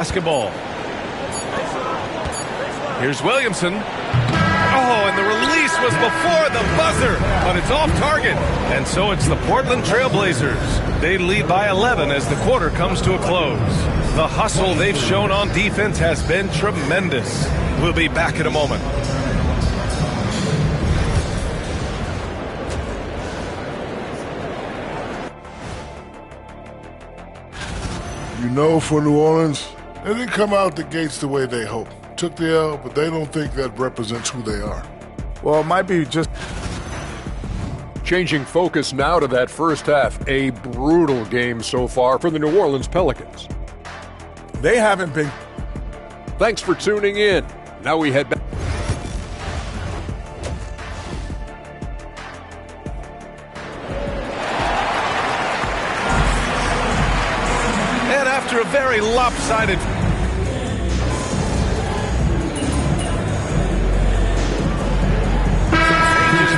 Basketball. Here's Williamson. Oh, and the release was before the buzzer, but it's off target. And so it's the Portland Trailblazers. They lead by 11 as the quarter comes to a close. The hustle they've shown on defense has been tremendous. We'll be back in a moment. You know, for New Orleans, they didn't come out the gates the way they hoped. Took the L, but they don't think that represents who they are. Well, it might be just... Changing focus now to that first half. A brutal game so far for the New Orleans Pelicans. They haven't been... Thanks for tuning in. Now we head back. And after a very lopsided...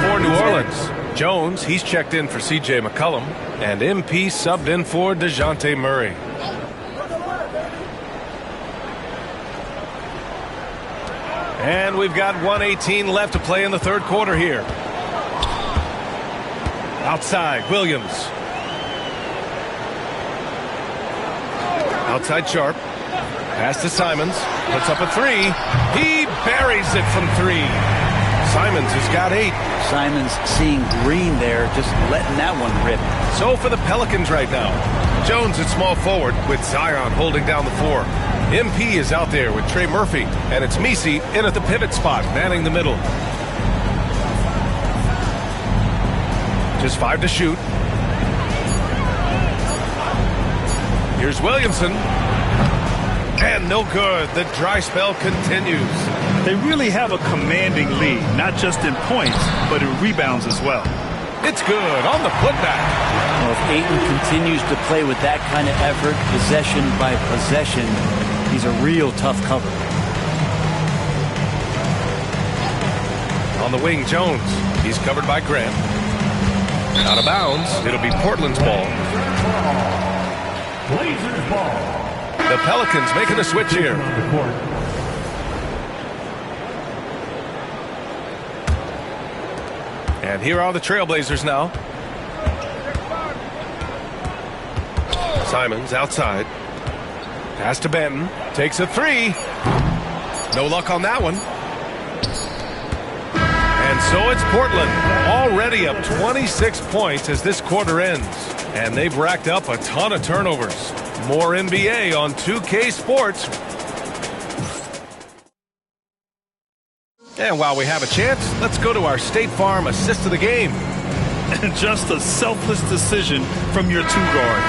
for New Orleans. Jones, he's checked in for C.J. McCollum, and MP subbed in for DeJounte Murray. And we've got 1:18 left to play in the third quarter here. Outside, Williams. Outside Sharp. Pass to Simons. Puts up a three. He buries it from three. Simons has got 8. Simons seeing green there, just letting that one rip. So for the Pelicans right now, Jones at small forward with Zion holding down the 4. MP is out there with Trey Murphy, and it's Messi in at the pivot spot, manning the middle. Just 5 to shoot. Here's Williamson. And no good. The dry spell continues. They really have a commanding lead, not just in points, but in rebounds as well. It's good on the putback. Well, if Ayton continues to play with that kind of effort, possession by possession, he's a real tough cover. On the wing, Jones. He's covered by Grant. Out of bounds. It'll be Portland's ball. Blazers ball. The Pelicans making a switch here. And here are the Trailblazers now. Simons outside. Pass to Benton. Takes a 3. No luck on that one. And so it's Portland, already up 26 points as this quarter ends. And they've racked up a ton of turnovers. More NBA on 2K Sports. And while we have a chance, let's go to our State Farm assist of the game. And just a selfless decision from your 2-guard.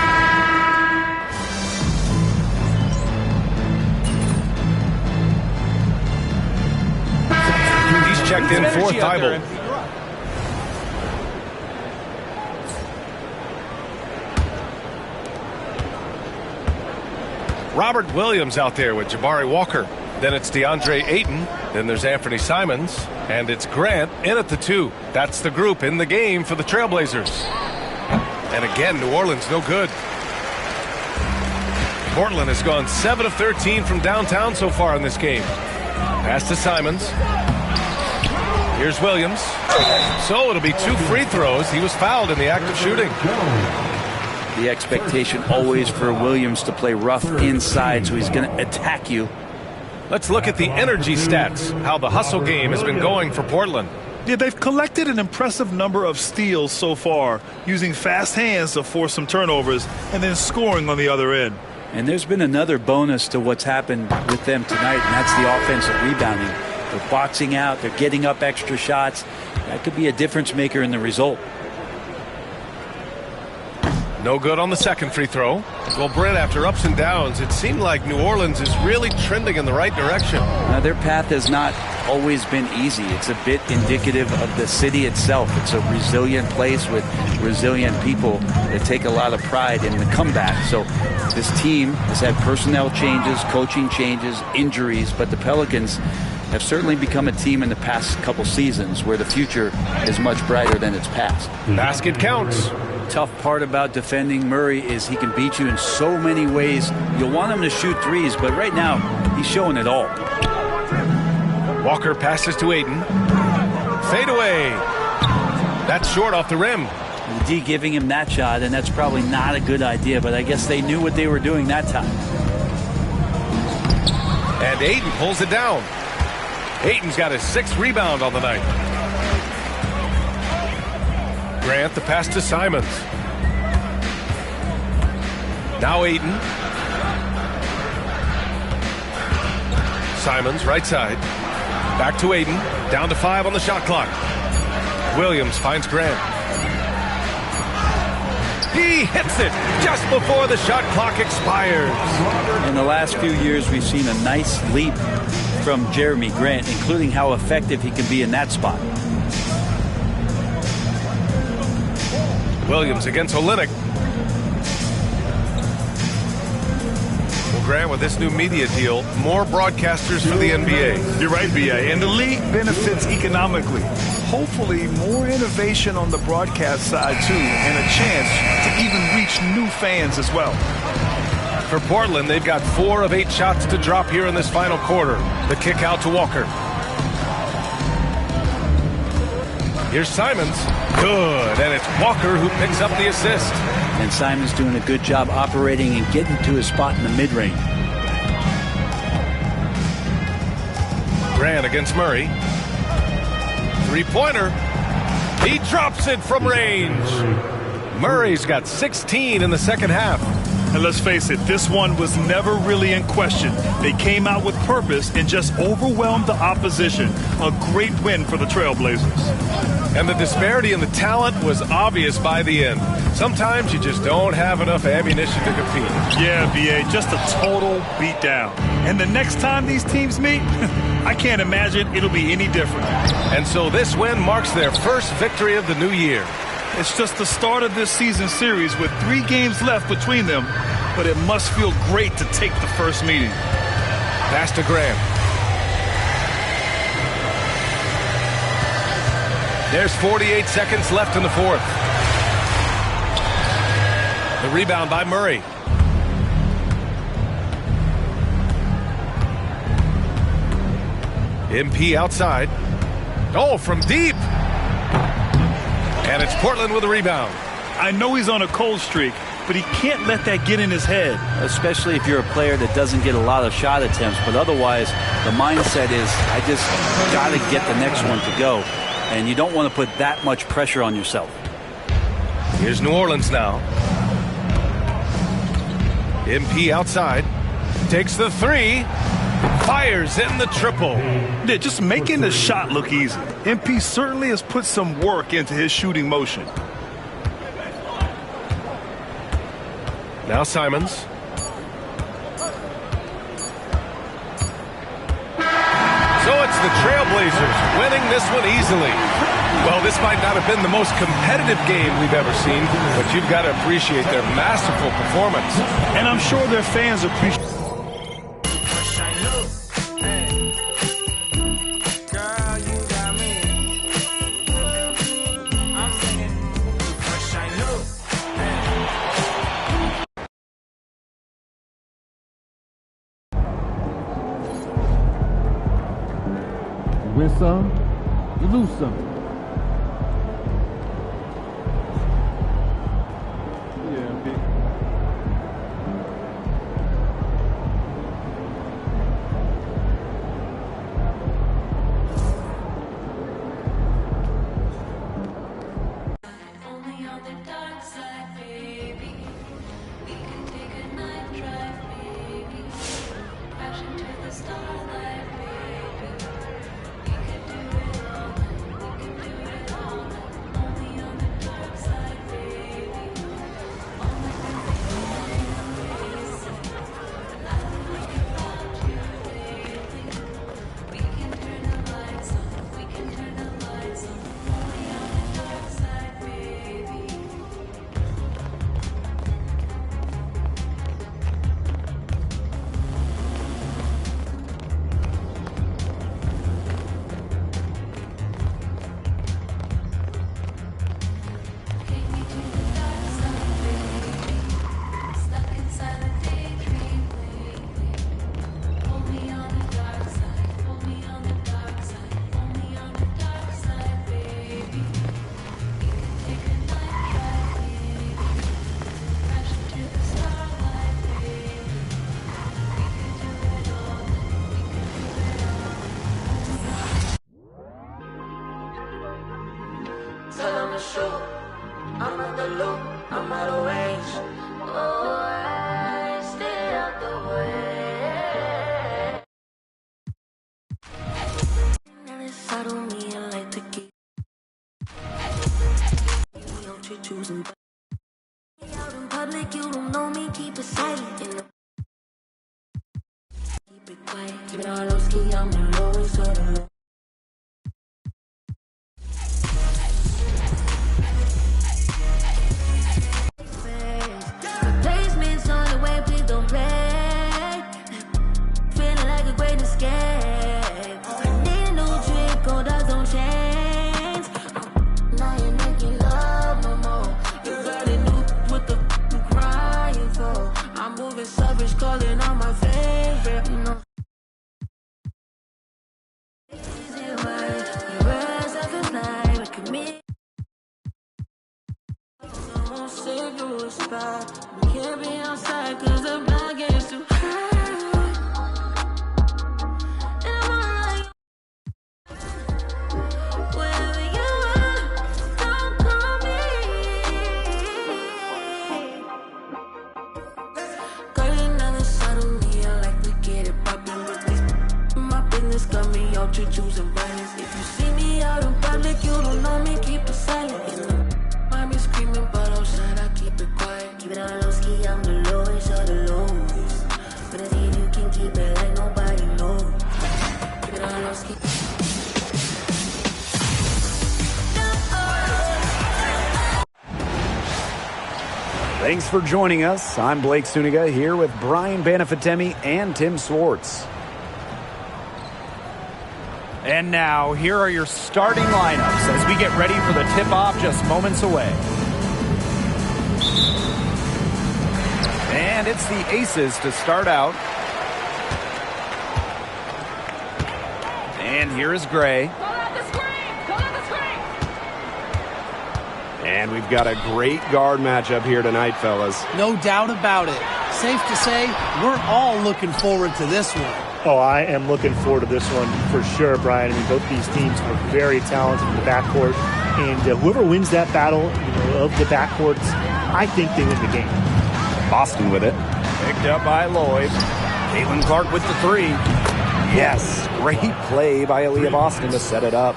He's checked in for Thibault. Robert Williams out there with Jabari Walker. Then it's DeAndre Ayton. Then there's Anthony Simons. And it's Grant in at the 2. That's the group in the game for the Trailblazers. And again, New Orleans no good. Portland has gone 7 of 13 from downtown so far in this game. Pass to Simons. Here's Williams. So it'll be 2 free throws. He was fouled in the act of shooting. The expectation always for Williams to play rough inside, so he's going to attack you. Let's look at the energy stats, how the hustle game has been going for Portland. Yeah, they've collected an impressive number of steals so far, using fast hands to force some turnovers and then scoring on the other end. And there's been another bonus to what's happened with them tonight, and that's the offensive rebounding. They're boxing out, they're getting up extra shots. That could be a difference maker in the result. No good on the second free throw. Well, Brent, after ups and downs, it seemed like New Orleans is really trending in the right direction. Now, their path has not always been easy. It's a bit indicative of the city itself. It's a resilient place with resilient people that take a lot of pride in the comeback. So this team has had personnel changes, coaching changes, injuries, but the Pelicans have certainly become a team in the past couple seasons where the future is much brighter than its past. Basket counts. Tough part about defending Murray is he can beat you in so many ways. You'll want him to shoot threes, but right now he's showing it all. Walker passes to Ayton. Fade away. That's short off the rim. The D giving him that shot, and that's probably not a good idea, but I guess they knew what they were doing that time. And Ayton pulls it down. Ayton's got his 6th rebound on the night. Grant the pass to Simons. Now Ayton. Simons right side. Back to Ayton. Down to 5 on the shot clock. Williams finds Grant. He hits it just before the shot clock expires. In the last few years, we've seen a nice leap from Jeremy Grant, including how effective he can be in that spot. Williams against Olynyk. Well, Grant, with this new media deal, more broadcasters for the NBA. You're right, B.A. And the league benefits economically. Hopefully, more innovation on the broadcast side, too, and a chance to even reach new fans as well. For Portland, they've got 4 of 8 shots to drop here in this final quarter. The kick out to Walker. Here's Simons. Good, and it's Walker who picks up the assist. And Simons doing a good job operating and getting to his spot in the mid-range. Grant against Murray. Three-pointer. He drops it from range. Murray's got 16 in the second half. And let's face it, this one was never really in question. They came out with purpose and just overwhelmed the opposition. A great win for the Trailblazers. And the disparity in the talent was obvious by the end. Sometimes you just don't have enough ammunition to compete. Yeah, B.A., just a total beatdown. And the next time these teams meet, I can't imagine it'll be any different. And so this win marks their first victory of the new year. It's just the start of this season series with 3 games left between them, but it must feel great to take the first meeting. Pass to Graham. There's 48 seconds left in the fourth. The rebound by Murray. MP outside. Oh, from deep. And it's Portland with a rebound. I know he's on a cold streak, but he can't let that get in his head. Especially if you're a player that doesn't get a lot of shot attempts. But otherwise, the mindset is, I just got to get the next one to go. And you don't want to put that much pressure on yourself. Here's New Orleans now. MP outside. Takes the 3. Fires in the triple. Yeah, just making the shot look easy. MP certainly has put some work into his shooting motion. Now Simons. So it's the Trailblazers winning this one easily. Well, this might not have been the most competitive game we've ever seen, but you've got to appreciate their masterful performance. And I'm sure their fans appreciate. Win some, you lose some. Yeah, big. Only on the dark side, baby. We can take a night drive, baby. Crash into the starlight, baby. We can do it all night. We can choosing. Out in public, you don't know me, keep it silent. Keep it quiet, keep it all low ski, I'm the lowest of the low. Replacements on the way, please don't play. Feeling like a great escape. I need a new drink, gold dogs don't change. Now you're making love no more. You already knew what the you crying for. I'm moving savage, calling on my favorite. You know. Easy words, you rise up and fly, but commit. I won't save you a spot. We can't be outside 'cause the block gets too high. And I'm alright. Wherever you are, don't call me. Girl, you never settle me. I like to get it poppin' with these. My business got me out to choosing violence. If you see me out in public, you don't know me. Keep it silent. You know, I be screaming, but outside I keep it quiet. Keep it on low ski, I'm the lowest of the lowest. But I think you can keep it like nobody knows. Keep it on low ski. Thanks for joining us. I'm Blake Suniga here with Brian Banafitemi and Tim Swartz. And now, here are your starting lineups as we get ready for the tip-off just moments away. And it's the Aces to start out. And here is Gray. And we've got a great guard matchup here tonight, fellas. No doubt about it. Safe to say, we're all looking forward to this one. Oh, I am looking forward to this one for sure, Brian. I mean, both these teams are very talented in the backcourt, and whoever wins that battle of the backcourts, I think they win the game. Boston with it. Picked up by Lloyd. Caitlin Clark with the three. Yes, great play by Aaliyah Boston to set it up.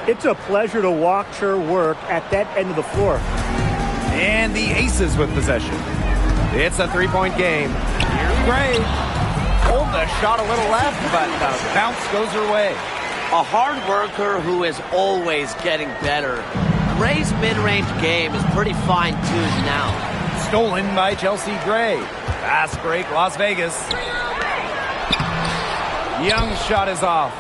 It's a pleasure to watch her work at that end of the floor. And the Aces with possession. It's a three-point game. Here's Gray. Hold the shot a little left, but the bounce goes her way. A hard worker who is always getting better. Gray's mid-range game is pretty fine-tuned now. Stolen by Chelsea Gray. Fast break, Las Vegas. Young's shot is off.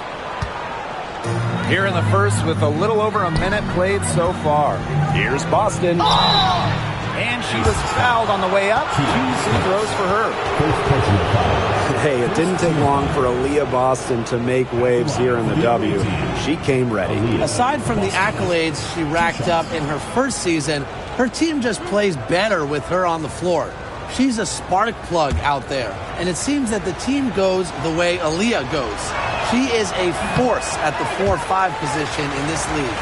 Here in the first with a little over a minute played so far. Here's Boston. And she was fouled on the way up. 2 free throws for her. Hey, it didn't take long for Aaliyah Boston to make waves here in the W. She came ready. Aside from the accolades she racked up in her first season, her team just plays better with her on the floor. She's a spark plug out there, and it seems that the team goes the way Aaliyah goes. She is a force at the 4-5 position in this league.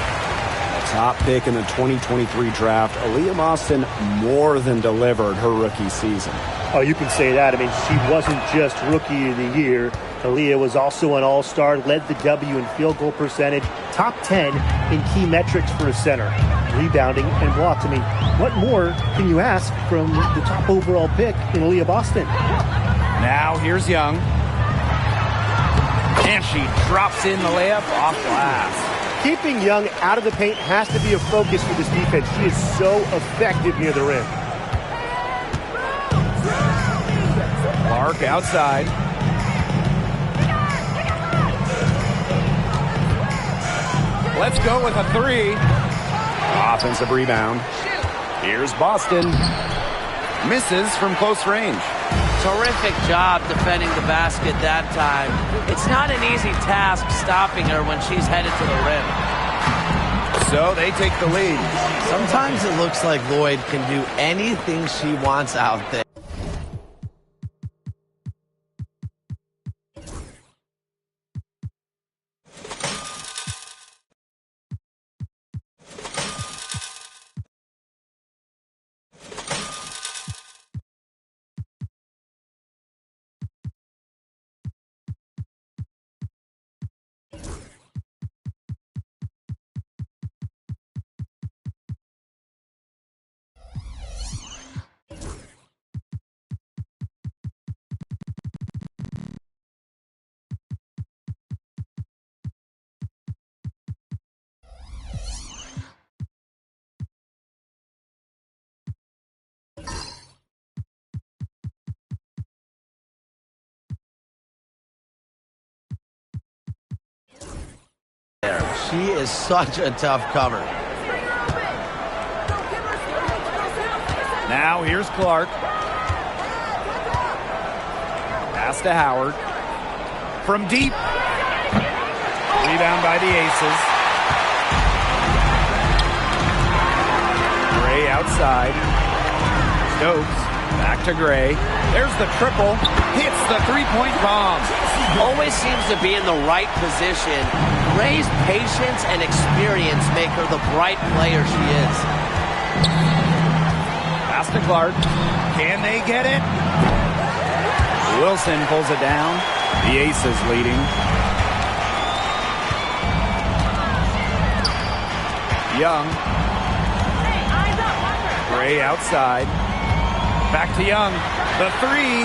Top pick in the 2023 draft, Aaliyah Boston more than delivered her rookie season. Oh, you can say that. I mean, she wasn't just Rookie of the Year. Aaliyah was also an All-Star, led the W in field goal percentage, top 10 in key metrics for a center, rebounding and blocks. I mean, what more can you ask from the top overall pick in Aaliyah Boston? Now here's Young. And she drops in the layup off glass. Keeping Young out of the paint has to be a focus for this defense. She is so effective near the rim. Clark outside. Let's go with a three. Offensive rebound. Here's Boston. Misses from close range. Terrific job defending the basket that time. It's not an easy task stopping her when she's headed to the rim. So they take the lead. Sometimes it looks like Lloyd can do anything she wants out there. She is such a tough cover. Now here's Clark. Pass to Howard. From deep. Rebound by the Aces. Gray outside. Stokes. Back to Gray. There's the triple. Hits the three-point bomb. Always seems to be in the right position. Gray's patience and experience make her the bright player she is. Pass to Clark. Can they get it? Wilson pulls it down. The Aces leading. Young. Gray outside. Back to Young. The three.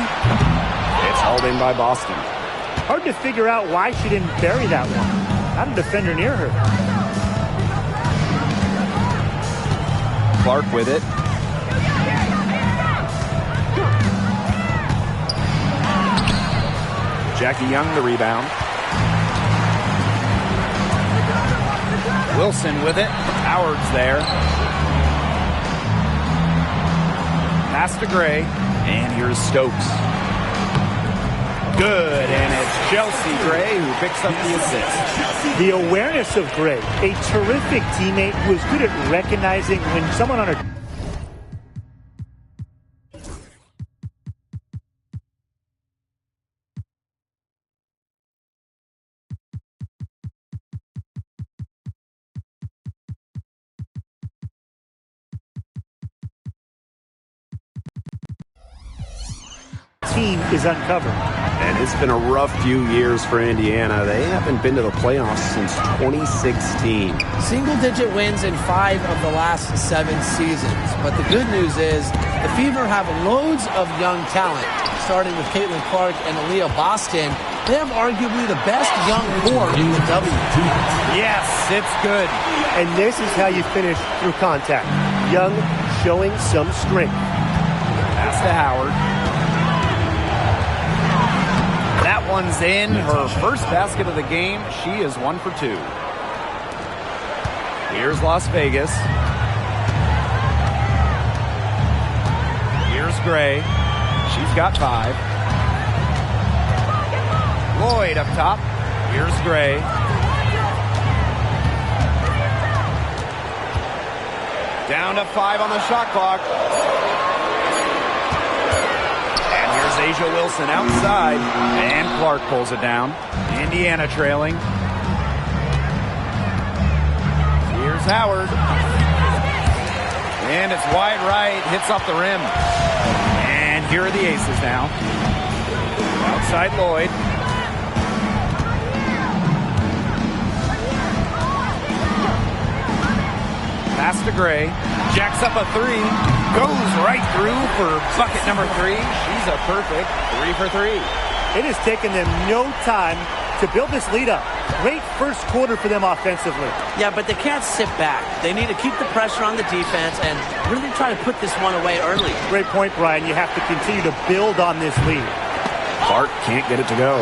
It's hauled in by Boston. Hard to figure out why she didn't bury that one. Not a defender near her. Clark with it. Jackie Young the rebound. Wilson with it. Howard's there. Pass to Gray. And here's Stokes. Good, and it's Chelsea Gray who picks up the assist. The awareness of Gray, a terrific teammate who is good at recognizing when someone on her team is uncovered. And it's been a rough few years for Indiana. They haven't been to the playoffs since 2016. Single-digit wins in 5 of the last 7 seasons. But the good news is the Fever have loads of young talent, starting with Caitlin Clark and Aaliyah Boston. They have arguably the best young core in the W. Yes, it's good. And this is how you finish through contact. Young showing some strength. Pass to Howard. That one's in. Her first basket of the game. She is 1 for 2. Here's Las Vegas. Here's Gray. She's got 5. Lloyd up top. Here's Gray. Down to 5 on the shot clock. Asia Wilson outside, and Clark pulls it down. Indiana trailing. Here's Howard. And it's wide right, hits off the rim. And here are the Aces now. Outside Lloyd. Pass to Gray. Jacks up a 3. Goes right through for bucket number 3. She's a perfect 3 for 3. It has taken them no time to build this lead up. Great first quarter for them offensively. Yeah, but they can't sit back. They need to keep the pressure on the defense and really try to put this one away early. Great point, Brian. You have to continue to build on this lead. Clark can't get it to go.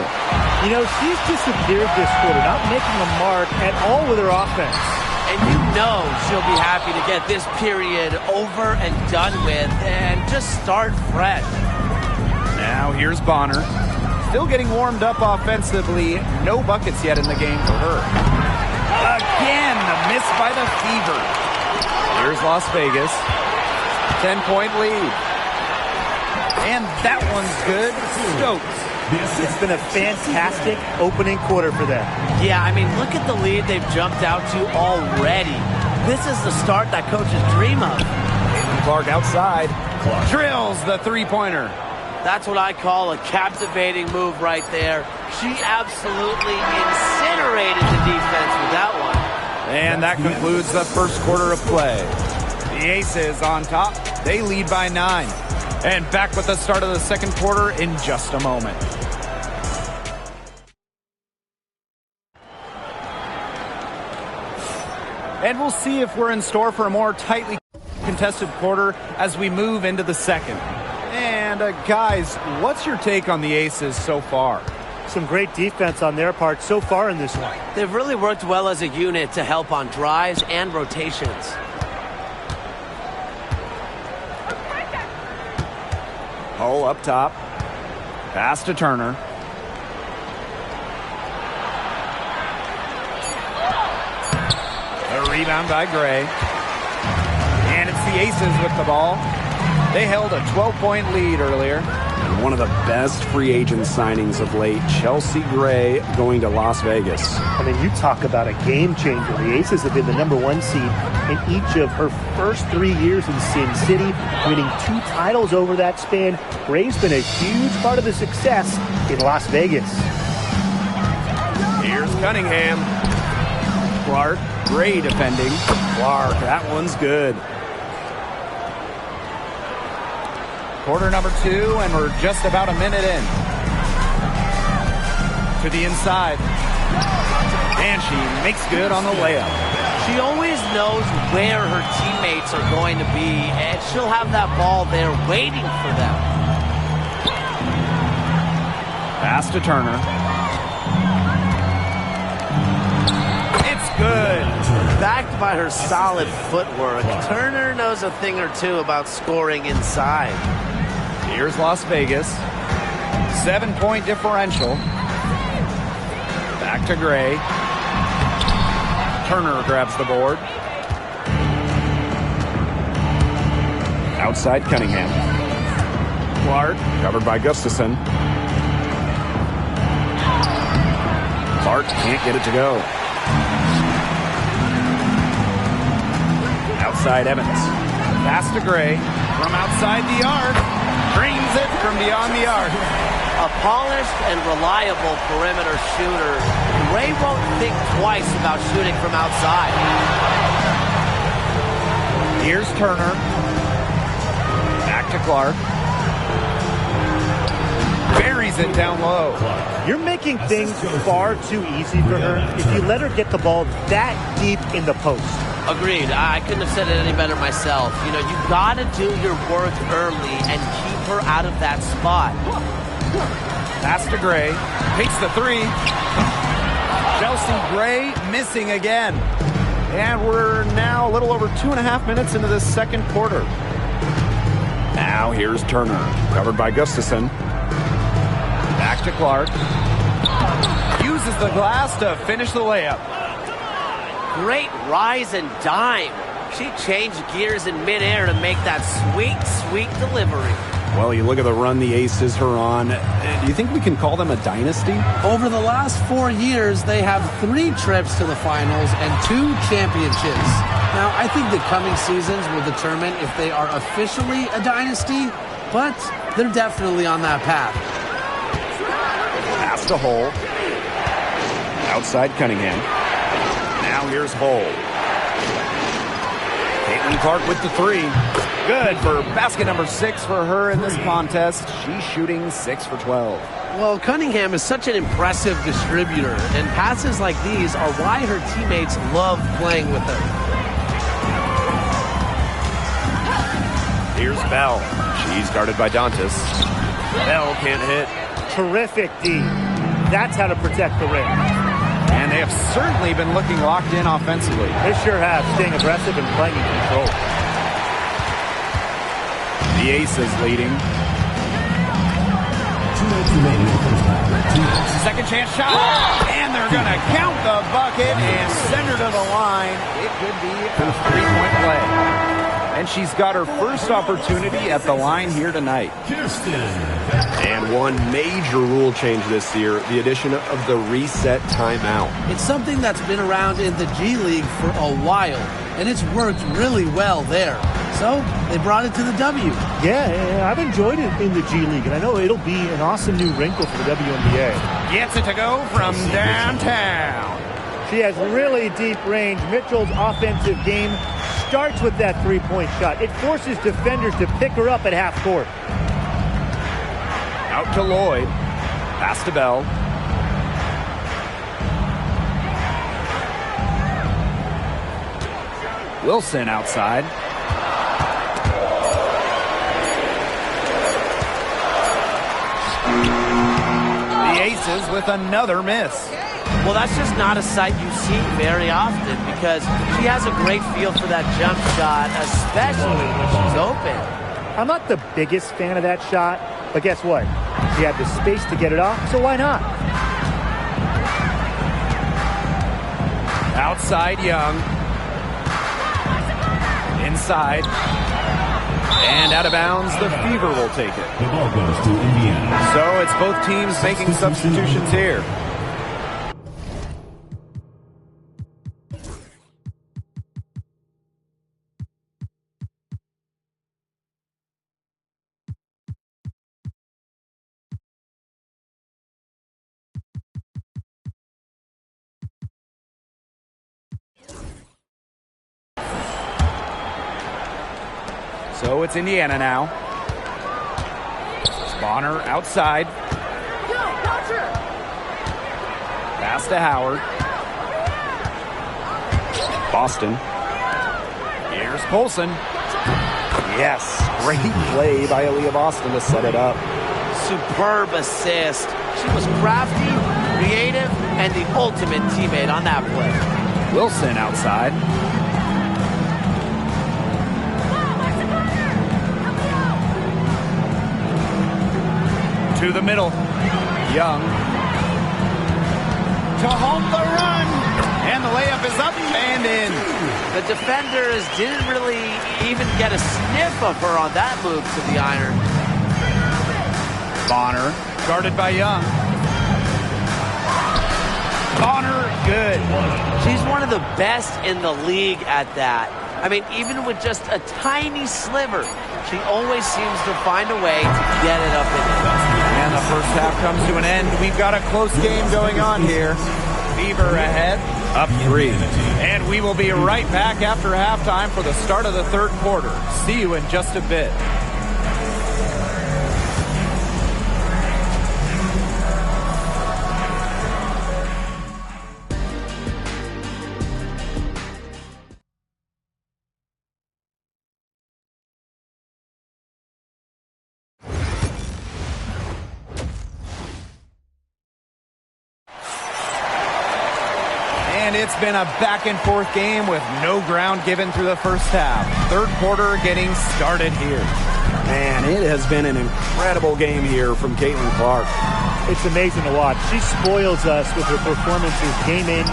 You know, she's disappeared this quarter, not making a mark at all with her offense. And you know she'll be happy to get this period over and done with and just start fresh. Now here's Bonner. Still getting warmed up offensively. No buckets yet in the game for her. Again, the miss by the Fever. Here's Las Vegas. 10-point lead. And that one's good. Stokes. It's been a fantastic opening quarter for them. Yeah, I mean, look at the lead they've jumped out to already. This is the start that coaches dream of. Clark outside. Clark drills the three-pointer. That's what I call a captivating move right there. She absolutely incinerated the defense with that one. And that concludes the first quarter of play. The Aces on top. They lead by 9. And back with the start of the second quarter in just a moment. And we'll see if we're in store for a more tightly contested quarter as we move into the second. And guys, what's your take on the Aces so far? Some great defense on their part so far in this one. They've really worked well as a unit to help on drives and rotations. Hull up top. Pass to Turner. A rebound by Gray. And it's the Aces with the ball. They held a 12-point lead earlier. And one of the best free agent signings of late, Chelsea Gray going to Las Vegas. I mean, you talk about a game changer. The Aces have been the #1 seed in each of her first 3 years in Sin City, winning 2 titles over that span. Gray's been a huge part of the success in Las Vegas. Here's Cunningham. Clark, Gray defending. Clark, that one's good. Quarter number 2, and we're just about a minute in. To the inside. And she makes good on the layup. She always knows where her teammates are going to be, and she'll have that ball there waiting for them. Pass to Turner. It's good. Backed by her solid footwork, Turner knows a thing or two about scoring inside. Here's Las Vegas. 7-point differential. Back to Gray. Turner grabs the board. Outside Cunningham. Clark, covered by Gustafson. Clark can't get it to go. Outside Evans. Pass to Gray. From outside the arc. Drains it from beyond the arc. A polished and reliable perimeter shooter. Gray won't think twice about shooting from outside. Here's Turner. Back to Clark. Buries it down low. You're making things far too easy for her if you let her get the ball that deep in the post. Agreed. I couldn't have said it any better myself. You know, you got to do your work early and keep her out of that spot. Pass to Gray. Takes the 3. Chelsea Gray missing again. And we're now a little over 2.5 minutes into this second quarter. Now here's Turner. Covered by Gustafson. Back to Clark. Uses the glass to finish the layup. Great rise and dime. She changed gears in midair to make that sweet, sweet delivery. Well, you look at the run the Aces are on. Do you think we can call them a dynasty? Over the last 4 years, they have 3 trips to the finals and 2 championships. Now, I think the coming seasons will determine if they are officially a dynasty, but they're definitely on that path. Pass to Hull. Outside Cunningham. Now here's Hull. Caitlin Clark with the 3. Good for basket number 6 for her in this contest. She's shooting 6 for 12. Well, Cunningham is such an impressive distributor, and passes like these are why her teammates love playing with her. Here's Bell. She's guarded by Dantas. Bell can't hit. Terrific D. That's how to protect the rim. And they have certainly been looking locked in offensively. They sure have, staying aggressive and playing in control. The Aces leading. Second chance shot. And they're going to count the bucket and send her to the line. It could be a 3-point play. And she's got her first opportunity at the line here tonight. And one major rule change this year, the addition of the reset timeout. It's something that's been around in the G League for a while, and it's worked really well there. So they brought it to the W. Yeah, I've enjoyed it in the G League, and I know it'll be an awesome new wrinkle for the WNBA. Gets it to go from downtown. She has really deep range. Mitchell's offensive game starts with that 3-point shot. It forces defenders to pick her up at half court. Out to Lloyd. Pass to Bell. Wilson outside. The misses with another miss. Well, that's just not a sight you see very often because she has a great feel for that jump shot, especially when she's open. I'm not the biggest fan of that shot, but guess what? She had the space to get it off, so why not? Outside Young. Inside. And out of bounds, the Fever will take it. The ball goes to Indiana. So it's both teams making substitutions here. So it's Indiana now. Bonner outside. Pass to Howard. Boston. Here's Colson. Yes, great play by Aaliyah Boston to set it up. Superb assist. She was crafty, creative, and the ultimate teammate on that play. Wilson outside. To the middle. Young. To home the run. And the layup is up and in. The defenders didn't really even get a sniff of her on that move to the iron. Bonner guarded by Young. Bonner, good. She's one of the best in the league at that. I mean, even with just a tiny sliver, she always seems to find a way to get it up in there. And the first half comes to an end. We've got a close game going on here. Fever ahead, up 3. And we will be right back after halftime for the start of the third quarter. See you in just a bit. And it's been a back-and-forth game with no ground given through the first half. Third quarter getting started here. Man, it has been an incredible game here from Caitlin Clark. It's amazing to watch. She spoils us with her performances game in,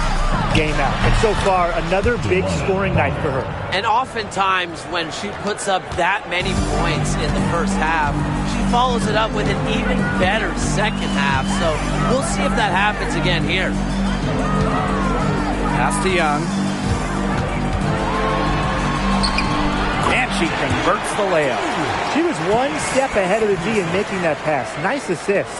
game out. And so far, another big scoring night for her. And oftentimes when she puts up that many points in the first half, she follows it up with an even better second half. So we'll see if that happens again here. Pass to Young. And she converts the layup. She was one step ahead of the D in making that pass. Nice assist.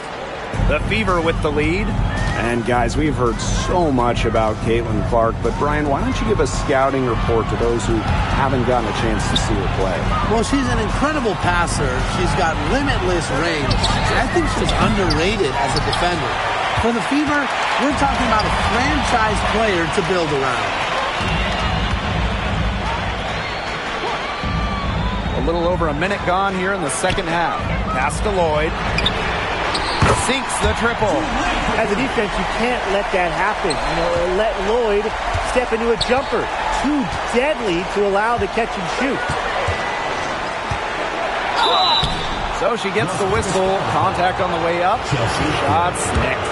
The Fever with the lead. And guys, we've heard so much about Caitlin Clark, but Brian, why don't you give a scouting report to those who haven't gotten a chance to see her play? Well, she's an incredible passer. She's got limitless range. And I think she's underrated as a defender. For the Fever, we're talking about a franchise player to build around. A little over a minute gone here in the second half. Pass to Lloyd. Sinks the triple. As a defense, you can't let that happen. You know, let Lloyd step into a jumper. Too deadly to allow the catch and shoot. So she gets the whistle. Contact on the way up. Shots next.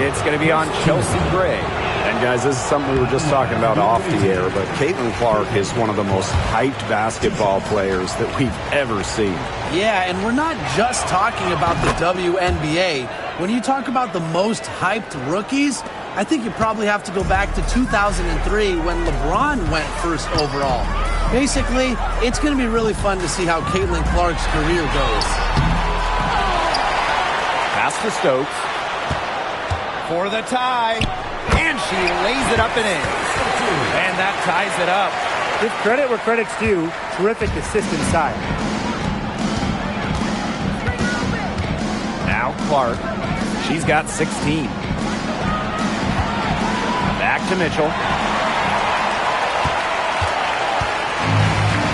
It's going to be on Chelsea Gray. And guys, this is something we were just talking about off the air, but Caitlin Clark is one of the most hyped basketball players that we've ever seen. Yeah, and we're not just talking about the WNBA. When you talk about the most hyped rookies, I think you probably have to go back to 2003 when LeBron went first overall. Basically, it's going to be really fun to see how Caitlin Clark's career goes. Pass to Stokes. For the tie. And she lays it up and in. And that ties it up. Give credit where credit's due. Terrific assist inside. Now Clark. She's got 16. Back to Mitchell.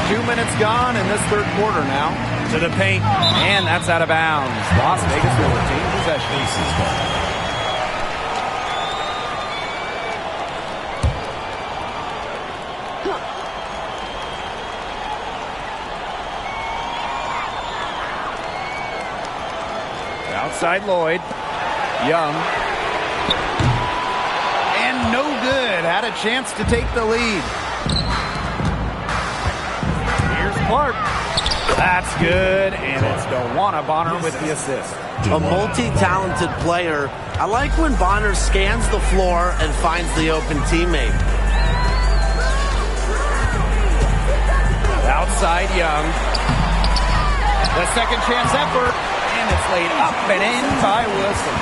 2 minutes gone in this third quarter now. To the paint, and that's out of bounds. Las Vegas will retain possession. Outside Lloyd. Young. And no good. Had a chance to take the lead. Here's Clark. That's good, and it's DeWanna Bonner with the assist. A multi-talented player. I like when Bonner scans the floor and finds the open teammate. Outside Young. The second chance effort, and it's laid up and in by Wilson.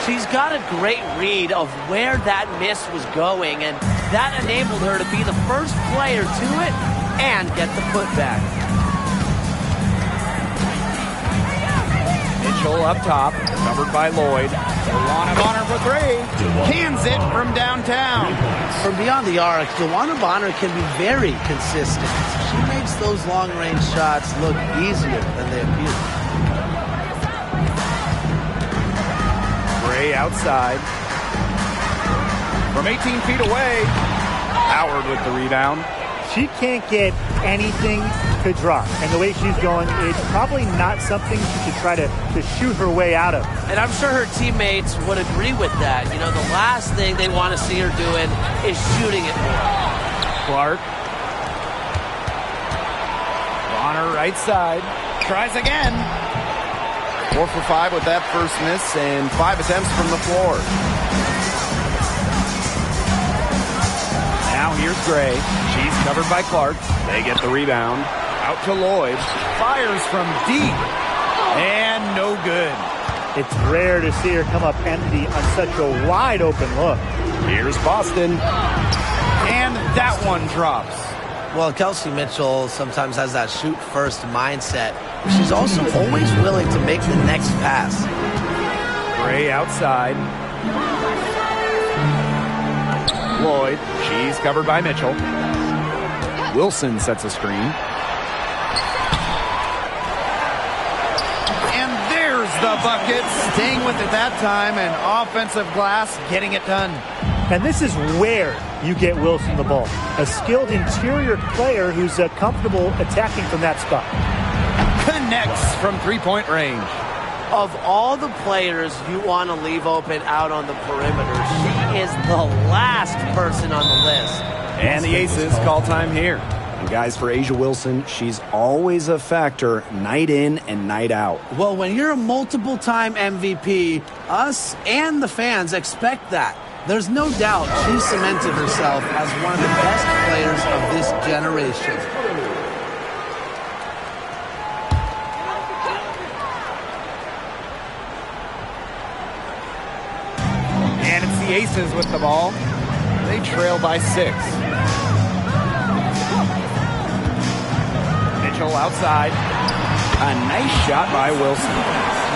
She's got a great read of where that miss was going, and that enabled her to be the first player to it and get the putback. Mitchell up top, covered by Lloyd. DeWanna Bonner for three. Cans it from downtown. From beyond the arc, DeWanna Bonner can be very consistent. She makes those long-range shots look easier than they appear. Gray outside. From 18 feet away, Howard with the rebound. She can't get anything to drop. And the way she's going, it's probably not something she should try to shoot her way out of. And I'm sure her teammates would agree with that. You know, the last thing they want to see her doing is shooting it more. Clark. Bonner right side. Tries again. 4 for 5 with that first miss and 5 attempts from the floor. Now here's Gray. She's covered by Clark. They get the rebound. Out to Lloyd. Fires from deep. And no good. It's rare to see her come up empty on such a wide open look. Here's Boston. And that one drops. Well, Kelsey Mitchell sometimes has that shoot-first mindset. But she's also always willing to make the next pass. Gray outside. Lloyd. She's covered by Mitchell. Wilson sets a screen. And there's the bucket. Staying with it that time, and offensive glass getting it done. And this is where you get Wilson the ball. A skilled interior player who's comfortable attacking from that spot. Connects from three-point range. Of all the players you want to leave open out on the perimeter, she is the last person on the list. And the Aces call time here. And guys, for A'ja Wilson, she's always a factor night in and night out. Well, when you're a multiple-time MVP, us and the fans expect that. There's no doubt she cemented herself as one of the best players of this generation. And it's the Aces with the ball. They trail by 6. Mitchell outside. A nice shot by Wilson.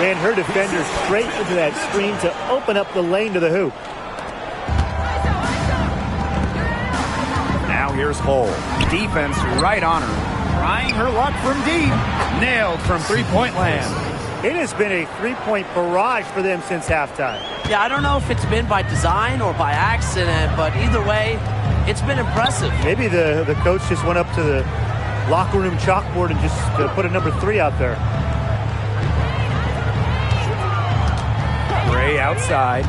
Ran her defender straight into that screen to open up the lane to the hoop. Now here's Hull. Defense right on her. Trying her luck from deep. Nailed from three-point land. It has been a three-point barrage for them since halftime. Yeah, I don't know if it's been by design or by accident, but either way, it's been impressive. Maybe the coach just went up to the locker room chalkboard and just put a number 3 out there. Gray outside.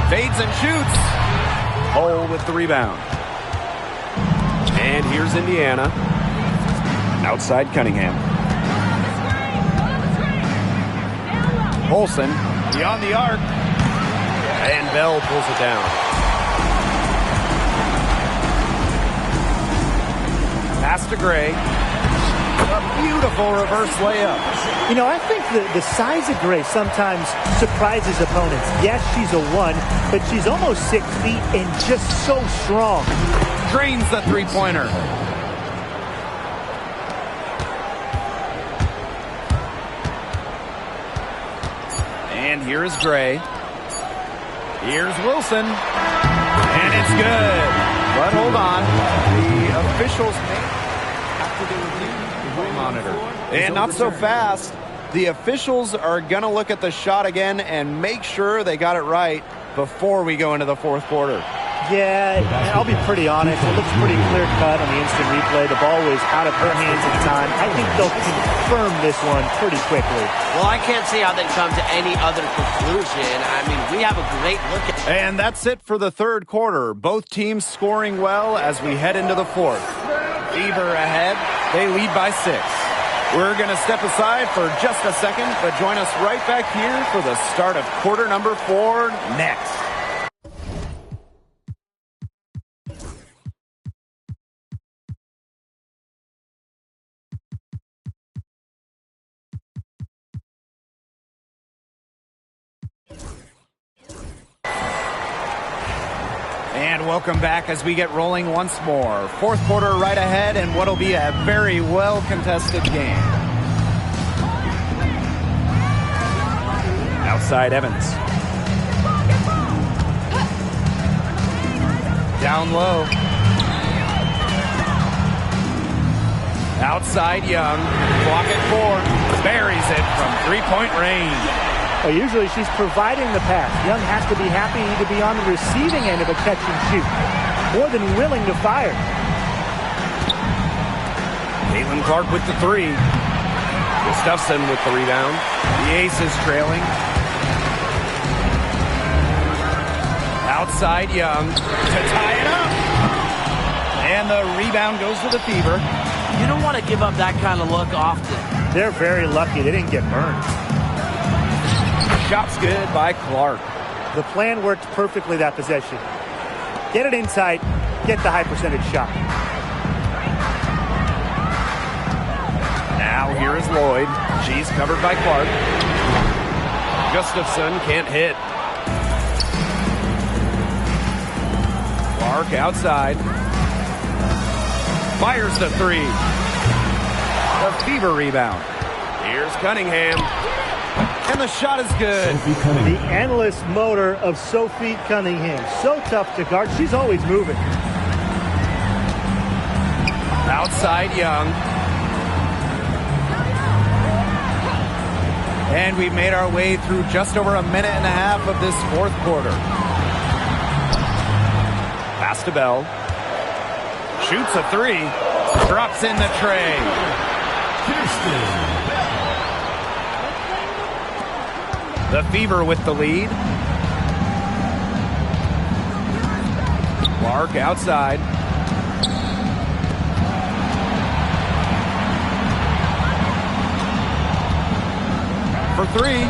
Fades and shoots. Hull with the rebound. And here's Indiana. Outside Cunningham. Olsen beyond the arc. And Bell pulls it down. Pass to Gray. A beautiful reverse layup. You know, I think the size of Gray sometimes surprises opponents. Yes, she's a 1, but she's almost 6 feet and just so strong. Drains the three-pointer. And here's Gray. Here's Wilson. And it's good. But hold on. The officials may have to do a review. monitor. And not so fast. The officials are going to look at the shot again and make sure they got it right before we go into the fourth quarter. Yeah, I'll be pretty honest. It looks pretty clear-cut on the instant replay. The ball was out of her hands at the time. I think they'll confirm this one pretty quickly. Well, I can't see how they come to any other conclusion. I mean, we have a great look at it. And that's it for the third quarter. Both teams scoring well as we head into the fourth. Fever ahead. They lead by 6. We're going to step aside for just a second, but join us right back here for the start of quarter number 4 next. And welcome back as we get rolling once more. Fourth quarter right ahead and what'll be a very well-contested game. Outside Evans. Down low. Outside Young. Clock at 4. Buries it from three-point range. Well, usually she's providing the pass. Young has to be happy to be on the receiving end of a catch and shoot. More than willing to fire. Caitlin Clark with the 3. Gustafson with the rebound. The Aces trailing. Outside Young to tie it up. And the rebound goes to the Fever. You don't want to give up that kind of look often. They're very lucky they didn't get burned. Shot's good by Clark. The plan worked perfectly that possession. Get it inside, get the high percentage shot. Now here is Lloyd. She's covered by Clark. Gustafson can't hit. Clark outside. Fires the 3. The Fever rebound. Here's Cunningham. And the shot is good. The endless motor of Sophie Cunningham. So tough to guard. She's always moving. Outside Young. And we've made our way through just over a minute and a half of this fourth quarter. Pass to Bell. Shoots a 3. Drops in the tray. Kirsten. The Fever with the lead. Clark outside. For 3.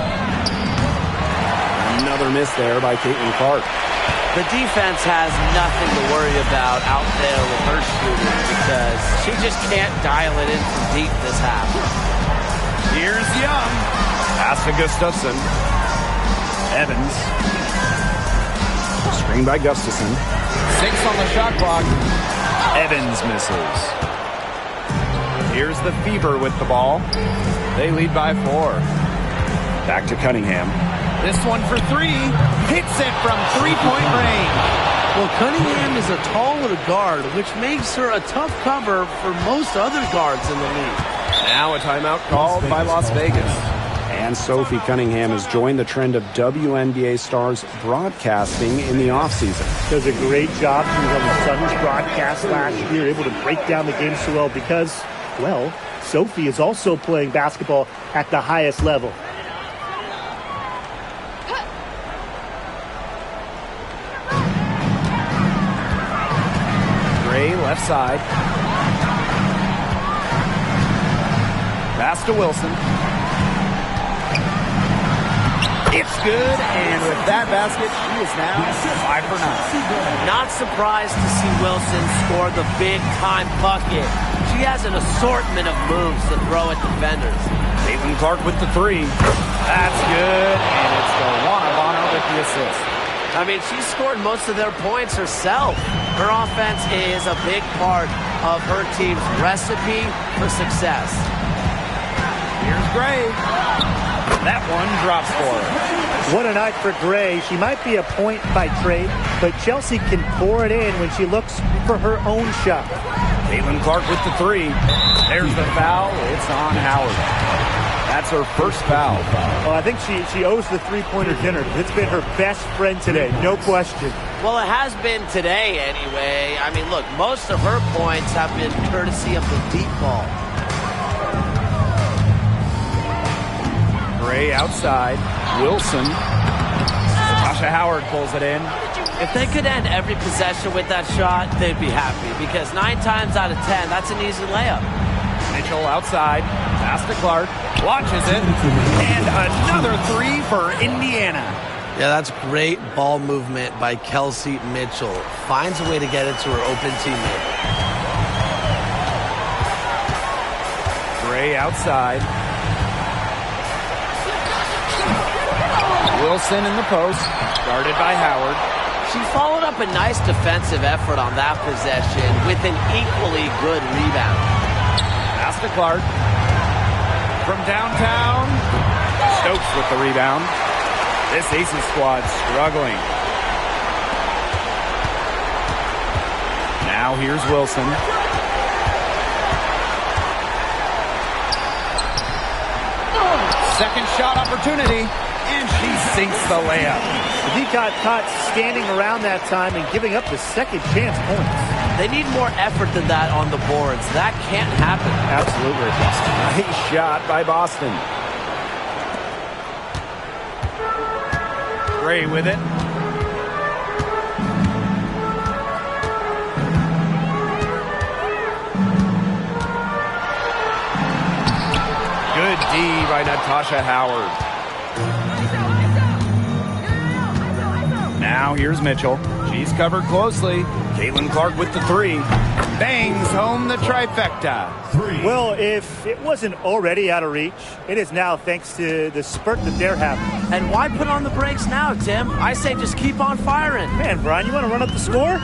Another miss there by Caitlin Clark. The defense has nothing to worry about out there with her shooting because she just can't dial it in from deep this half. Here's Young. Pass to Gustafson. Evans. Screen by Gustafson. 6 on the shot clock. Evans misses. Here's the Fever with the ball. They lead by 4. Back to Cunningham. This one for 3. Hits it from three-point range. Well, Cunningham is a taller guard, which makes her a tough cover for most other guards in the league. Now a timeout called by Las Vegas. And Sophie Cunningham has joined the trend of WNBA stars broadcasting in the offseason. Does a great job. She was on the Suns broadcast last year, able to break down the game so well because, well, Sophie is also playing basketball at the highest level. Gray left side. Pass to Wilson. It's good, and with that basket, she is now 5 for 9. Not surprised to see Wilson score the big-time bucket. She has an assortment of moves to throw at defenders. Caitlin Clark with the 3. That's good, and it's Bonner with the assist. I mean, she scored most of their points herself. Her offense is a big part of her team's recipe for success. Here's Gray. That one drops for her. What a night for Gray. She might be a point by trade, but Chelsea can pour it in when she looks for her own shot. Caitlin Clark with the three. There's the foul. It's on Howard. That's her first foul. Well, I think she owes the three-pointer dinner. It's been her best friend today, no question. Well, it has been today anyway. I mean, look, most of her points have been courtesy of the deep ball. Gray outside. Wilson. Natasha Howard pulls it in. If they could end every possession with that shot, they'd be happy because 9 times out of 10, that's an easy layup. Mitchell outside. Pass to Clark. Launches it. And another three for Indiana. Yeah, that's great ball movement by Kelsey Mitchell. Finds a way to get it to her open teammate. Gray outside. Wilson in the post. Guarded by Howard. She followed up a nice defensive effort on that possession with an equally good rebound. Pass to Clark. From downtown. Stokes with the rebound. This Aces squad struggling. Now here's Wilson. Second shot opportunity. And she sinks the layup. He got caught standing around that time and giving up the second chance points. They need more effort than that on the boards. That can't happen. Absolutely. Nice shot by Boston. Gray with it. Good D by Natasha Howard. Now here's Mitchell. She's covered closely. Caitlin Clark with the three. Bangs home the trifecta. Well, if it wasn't already out of reach, it is now thanks to the spurt that they're having. And why put on the brakes now, Tim? I say just keep on firing. Man, Brian, you want to run up the score?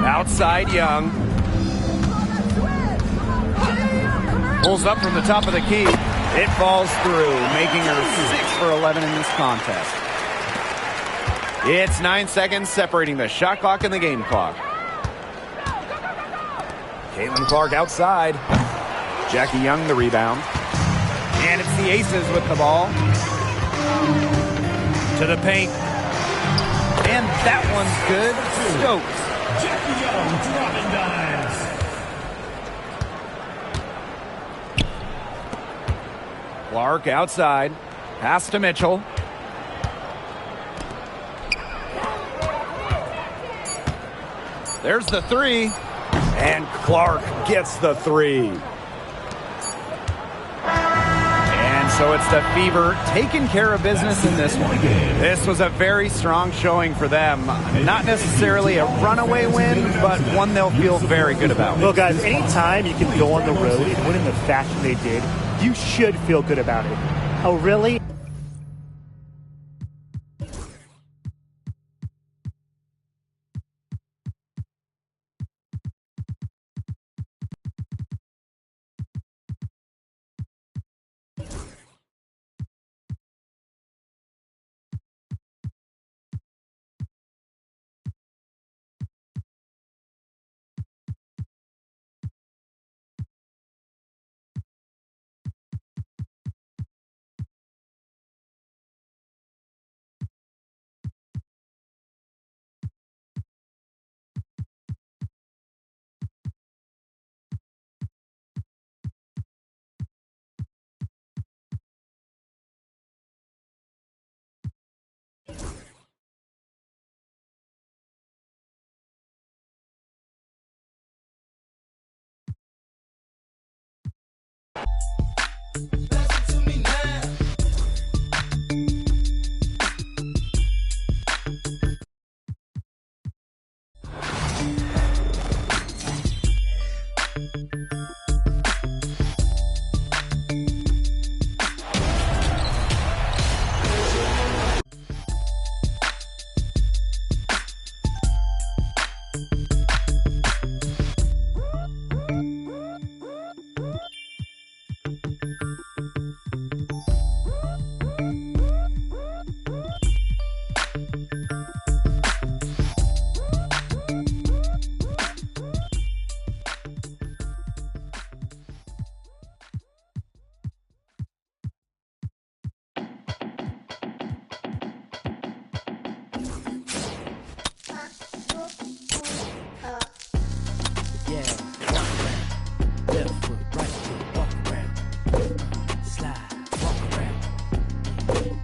Outside Young. Pulls up from the top of the key. It falls through, making her 6 for 11 in this contest. It's 9 seconds separating the shot clock and the game clock. Caitlin Clark outside. Jackie Young the rebound. And it's the Aces with the ball. To the paint. And that one's good. Stokes. Jackie Young dropping dimes. Clark outside. Pass to Mitchell. There's the three. And Clark gets the three. And so it's the Fever taking care of business in this one. This was a very strong showing for them. Not necessarily a runaway win, but one they'll feel very good about. Well, guys, anytime you can go on the road and win in the fashion they did, you should feel good about it. Oh, really?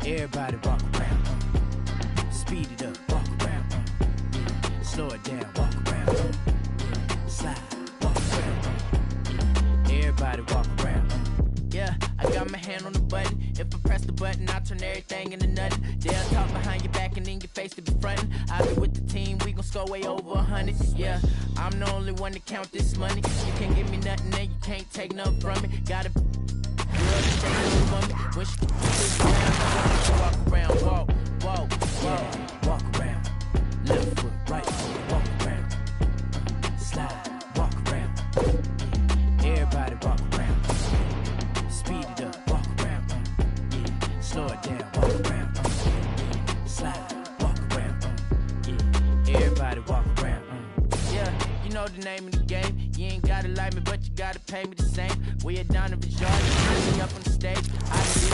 Everybody walk around. Speed it up, walk around. Slow it down, walk around. Slide, walk around. Everybody walk around. Yeah, I got my hand on the button. If I press the button, I'll turn everything into nothing. They'll talk behind your back and in your face to be frontin'. I'll be with the team, we gon' score way over 100. Yeah, I'm the only one to count this money. You can't give me nothing and you can't take nothing from me. Gotta girl to take nothing from me. When she walk around, walk, walk, walk, walk around. Left foot, right foot, walk around. Slide, walk around. Everybody walk around. Speed it up, walk around. Slow it down, walk around. Slide, walk around. Everybody walk around. Yeah, you know the name of the game. You ain't gotta like me, but you gotta pay me the same. We are down to Vijay, you me up on the stage. I did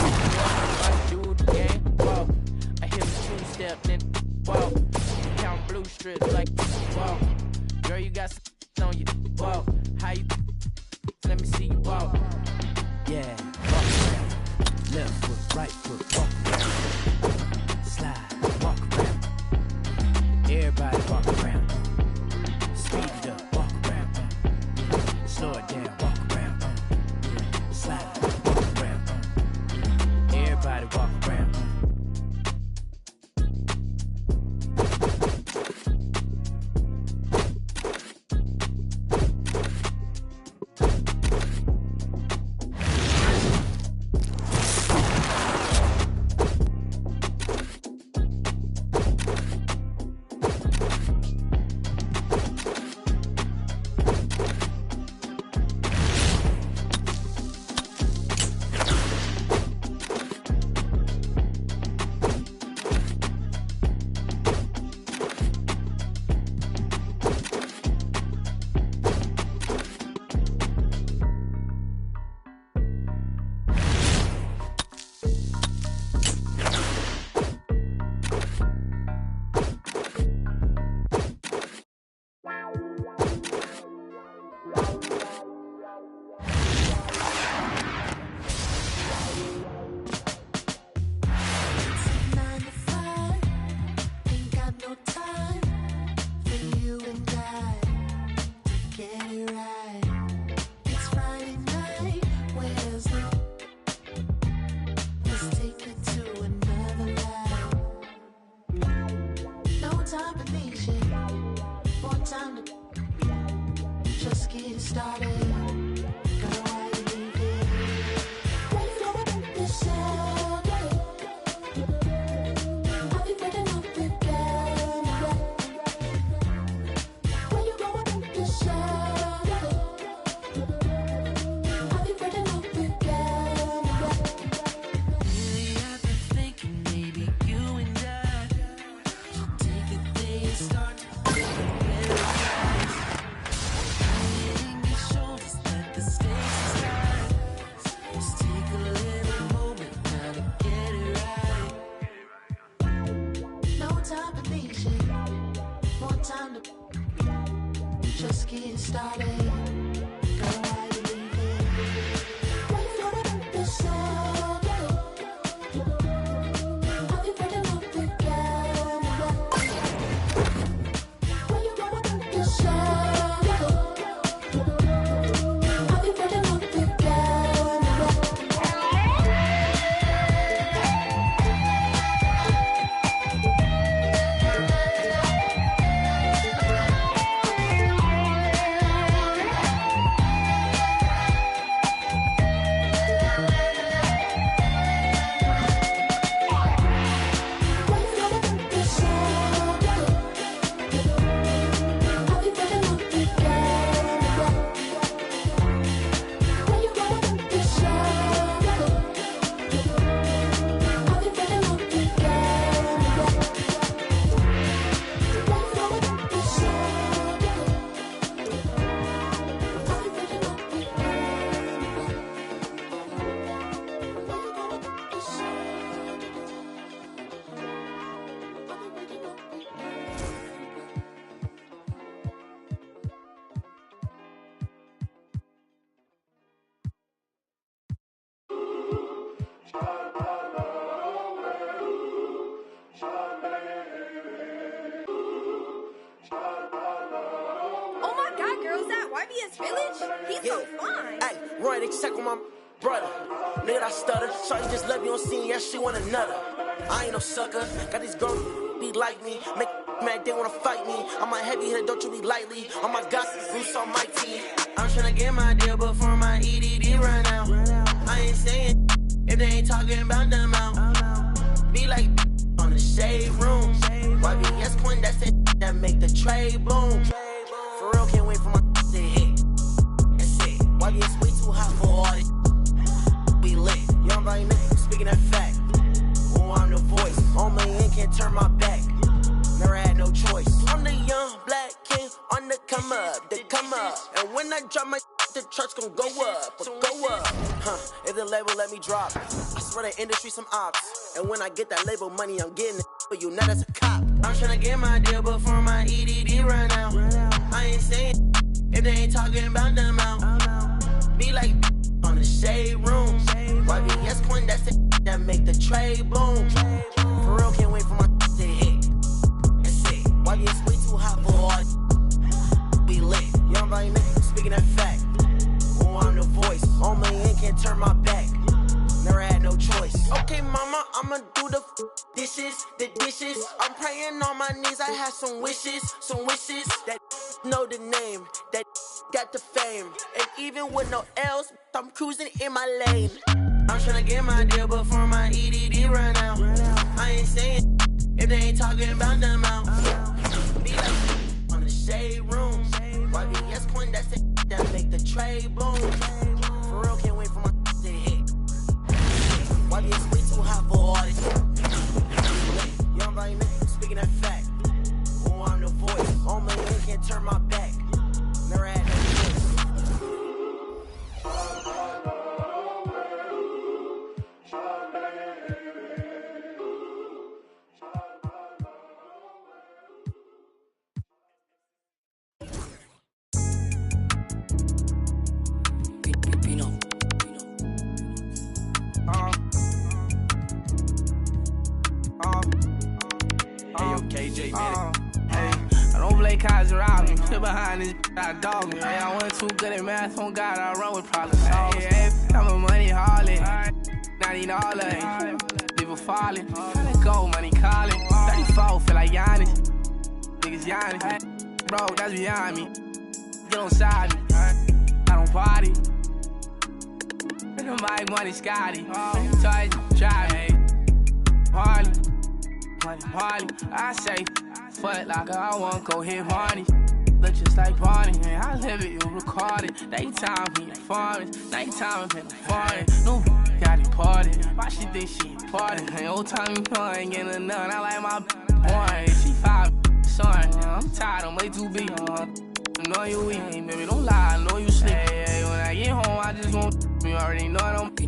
it, do the game. Whoa, I hit the two-step, then whoa. Count blue strips like whoa. Girl, you got on you. Whoa, how you? Let me see you walk. Yeah, walk around. Left foot, right foot, walk around. Slide, walk around. Everybody walk around. Speed it up, walk around. Slow it down, walk around. Slide, walk around. Everybody walk around. West Village? He's so fine. Hey, Roy, they check on my brother. Nigga, I stutter. Shawty just love me on scene, yeah, she want another. I ain't no sucker. Got these girls be like me. Make mad, they wanna fight me. I'm a heavy hitter, don't you be lightly. On my gossip, Bruce on my team. I'm tryna get my deal before my EDD run out. I ain't saying if they ain't talking about them out. Be like on the shade room. YBS Quinn, that's it that make the trade boom. For real, can't wait for my to hit. That's it. YBS way too hot for all this. We lit. Young Body nigga, speaking that fact. Oh, I'm the voice. On my end, can't turn my back. Never had no choice. I'm the young black king on the come up, they come up. And when I drop my the trucks gon' go up, go up. If the label let me drop, I swear the industry some ops. And when I get that label money, I'm getting it for you, not as a cop. I'm tryna get my deal before my EDD run out. I ain't saying if they ain't talking about them out. Be like on the shade room. YBS Quinn, that's it that make the trade boom. For real, can't wait for my to hit. That's it. YBS way too hot for all. We lit. Young Body nigga, speaking that fact. Oh, I'm the voice. On my end, can't turn my back. Never had no choice. Okay, mama, I'ma do the dishes, the dishes. I'm praying on my knees. I have some wishes that know the name, that got the fame. And even with no else, I'm cruising in my lane. I'm tryna get my deal before my EDD run out. I ain't saying if they ain't talking about them out. Be like on the shade room. YBS Quinn, that's it that make the trade boom. For real, can't wait for my to hit. YBS way too hot for all this. Young Body nigga, speaking that fact. Oh, I'm the voice. On my end, can't turn my back. Never had no choice. I don't play cards around me. Sit behind this, I dog me. Hey, I wasn't too good at math. On God, I run with problems. Hey, I'm a money harlot. Not even all of it. People falling. Tryna go, money calling. 34, feel like Giannis. Niggas Giannis. Bro, that's beyond me. Get on side me. I don't party. The mic money Scotty. Toys, drive me. Harley. Money, I say, fuck like I want go hit money. Look just like Barney, man. I live it, you record it. Daytime, me performance. Nighttime, I'm foreign. No, got it parted. Why she think she important? Old time, you know I ain't getting enough. I like my boy. She 5, son. I'm tired, I'm way too big. I know you weak, baby, don't lie. I know you sleep. Hey, when I get home, I just want you already know I don't. Hey,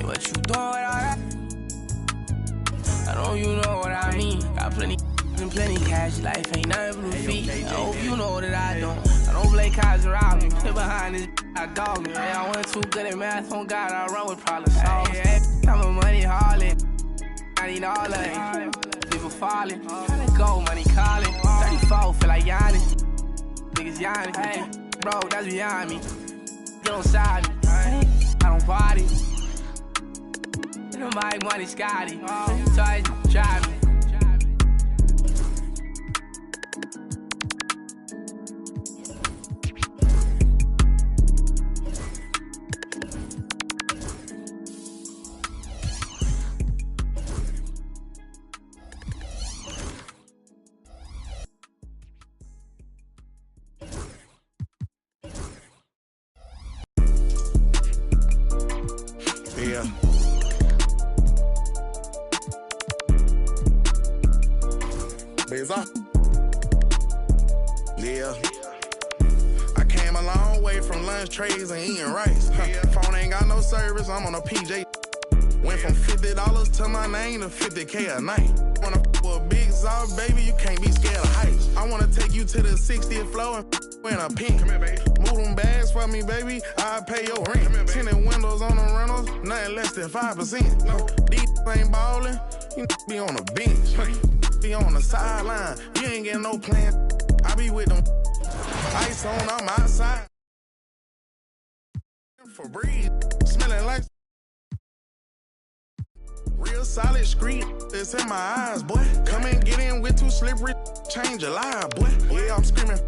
what you doing with all that? I know you know what I mean. Got plenty and plenty cash. Life ain't nothing but feet. I hope you know that I don't. I don't play cards around me. Sit behind this, I dog me. I wasn't too good at math. On God, I run with problem solvers. I'm a money harlot. I need all of it. People falling. Tryna go, money calling. 34, feel like Giannis. Niggas Giannis. Hey, bro, that's beyond me. Get on side me. I don't party. The mic money Scotty. Toys, drive me. Yeah. Yeah. I came a long way from lunch trays and eating rice. Phone ain't got no service, I'm on a PJ. Went from $50 to my name to 50K a night. Wanna with a big soft baby, you can't be scared of heights. I wanna take you to the 60th floor and in a pink. Come here, baby. Move them bags for me, baby. I'll pay your rent. Come here, tinted windows on the rentals, nothing less than 5%. No. These ain't ballin', you be on the bench. Be on the sideline, you ain't getting no plan. I be with them. Ice on, I'm outside. For breeze, smelling like real solid street. It's in my eyes, boy. Come and get in with too slippery. Change your life, boy. Yeah, I'm screaming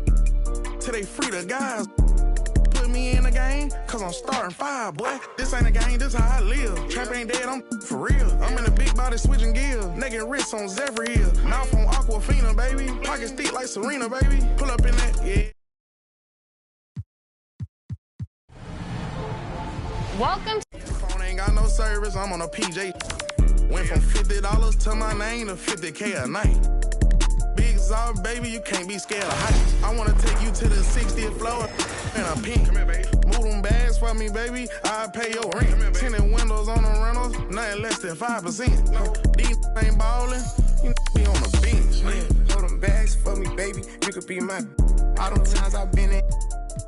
till they free the guys. Put me in the game, cause I'm starting 5, boy. This ain't a game, this how I live. Trap ain't dead, I'm for real. I'm in a big body switching gears. Naked wrists on Zephyr Hill. Mouth on Aquafina, baby. Pockets thick like Serena, baby. Pull up in that, yeah. Welcome to phone ain't got no service, I'm on a PJ. Went from $50 to my name to 50K a night. Big Zod, baby, you can't be scared of heights. I wanna take you to the 60th floor in a pink. Come here, baby. Move them bags for me, baby. I'll pay your rent. Come here, baby. Tinted windows on the rentals, nothing less than 5%. No. These ain't ballin', you be on the bench. Throw them bags for me, baby. You could be my. All them times I've been in,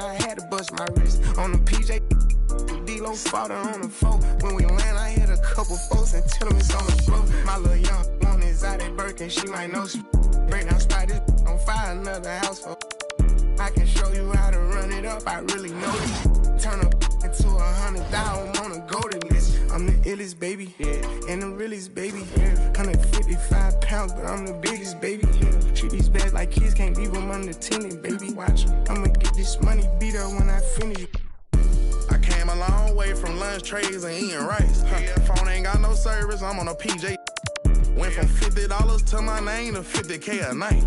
I had to bust my wrist on the PJ. D-Lo fought her on the phone. When we land, I hit a couple folks and tell them it's on the floor. My little young one is out at Birkin, she might know she break down spot this on fire, another house for. I can show you how to run it up, I really know it. Turn up into 100,000 on a golden list. I'm the illest baby, and the realest baby. 155 pounds, but I'm the biggest baby. Treat these bags like kids, can't leave them unattended, baby. Watch, I'ma get this money beat up when I finish. I came a long way from lunch trays and eating rice. Phone ain't got no service, I'm on a PJ. Went from $50 to my name to 50K a night.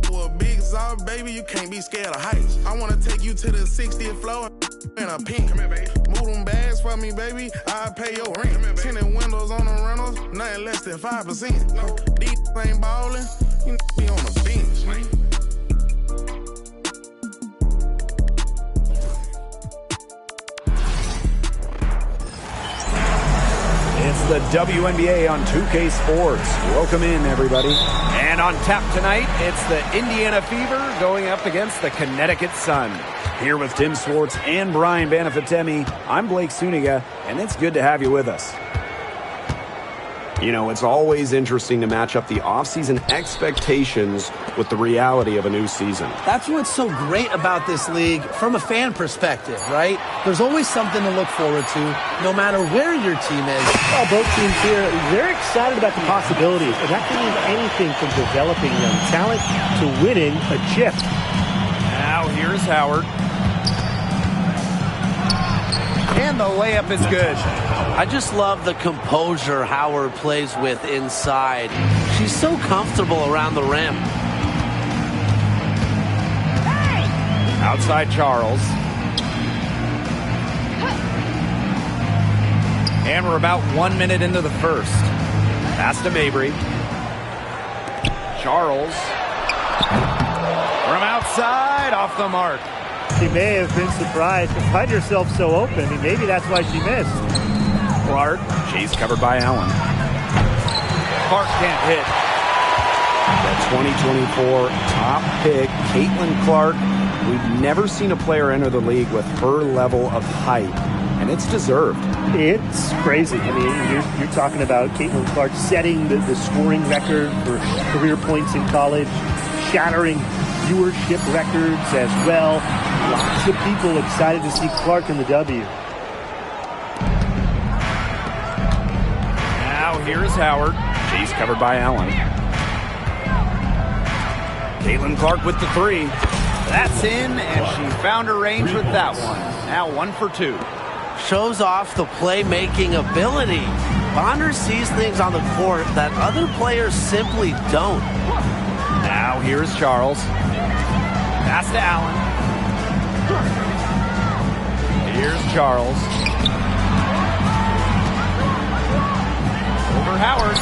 For a big Zod, baby, you can't be scared of heights. I wanna take you to the 60th floor in a pink. Come here, baby. Move them bags for me, baby. I'll pay your rent. Here, tinted windows on the rentals, nothing less than 5%. No. These ain't ballin', you be on the bench, man. It's the WNBA on 2K Sports. Welcome in, everybody. And on tap tonight, it's the Indiana Fever going up against the Connecticut Sun. Here with Tim Swartz and Brian Banafitemi, I'm Blake Suniga, and it's good to have you with us. You know, it's always interesting to match up the offseason expectations with the reality of a new season. That's what's so great about this league from a fan perspective, right? There's always something to look forward to, no matter where your team is. Well, both teams here, they're excited about the possibilities, and that can mean anything from developing young talent to winning a chip. Now here's Howard. And the layup is good. I just love the composure Howard plays with inside. She's so comfortable around the rim. Outside Charles. And we're about 1 minute into the first. Pass to Mabry. Charles. From outside, off the mark. She may have been surprised to find herself so open. And maybe that's why she missed. Clark, she's covered by Allen. Clark can't hit. The 2024 top pick, Caitlin Clark. We've never seen a player enter the league with her level of height, and it's deserved. It's crazy. I mean, you're talking about Caitlin Clark setting the scoring record for career points in college, shattering viewership records as well. Lots of people excited to see Clark in the W. Now here's Howard. She's covered by Allen. Caitlin Clark with the three. That's in, and she found her range with that one. Now 1 for 2. Shows off the playmaking ability. Bonder sees things on the court that other players simply don't. Now here's Charles. Pass to Allen. Here's Charles. Over Howard.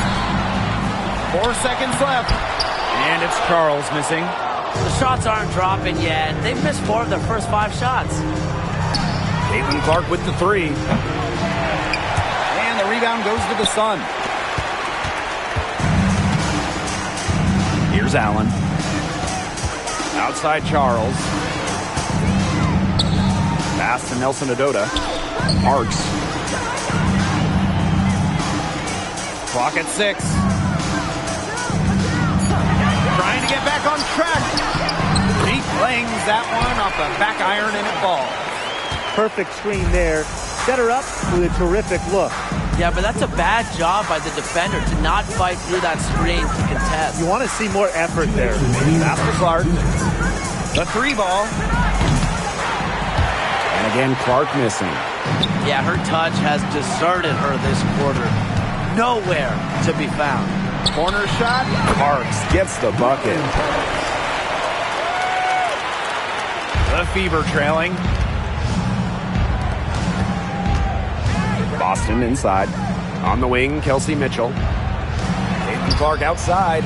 4 seconds left. And it's Charles missing. The shots aren't dropping yet. They've missed 4 of their first 5 shots. Caitlin Clark with the three. And the rebound goes to the Sun. Here's Allen. Outside Charles. Pass to Nelson Adota. Arcs. Clock at 6. Trying to get back on track. He flings that one off the back iron and it falls. perfect screen there. Set her up with a terrific look. Yeah, but that's a bad job by the defender to not fight through that screen to contest. You want to see more effort there. Pass to Clark. The 3 ball. And again, Clark missing. Yeah, her touch has deserted her this quarter. Nowhere to be found. Corner shot. Parks gets the bucket. The Fever trailing. Boston inside. On the wing, Kelsey Mitchell. Caitlin Clark outside.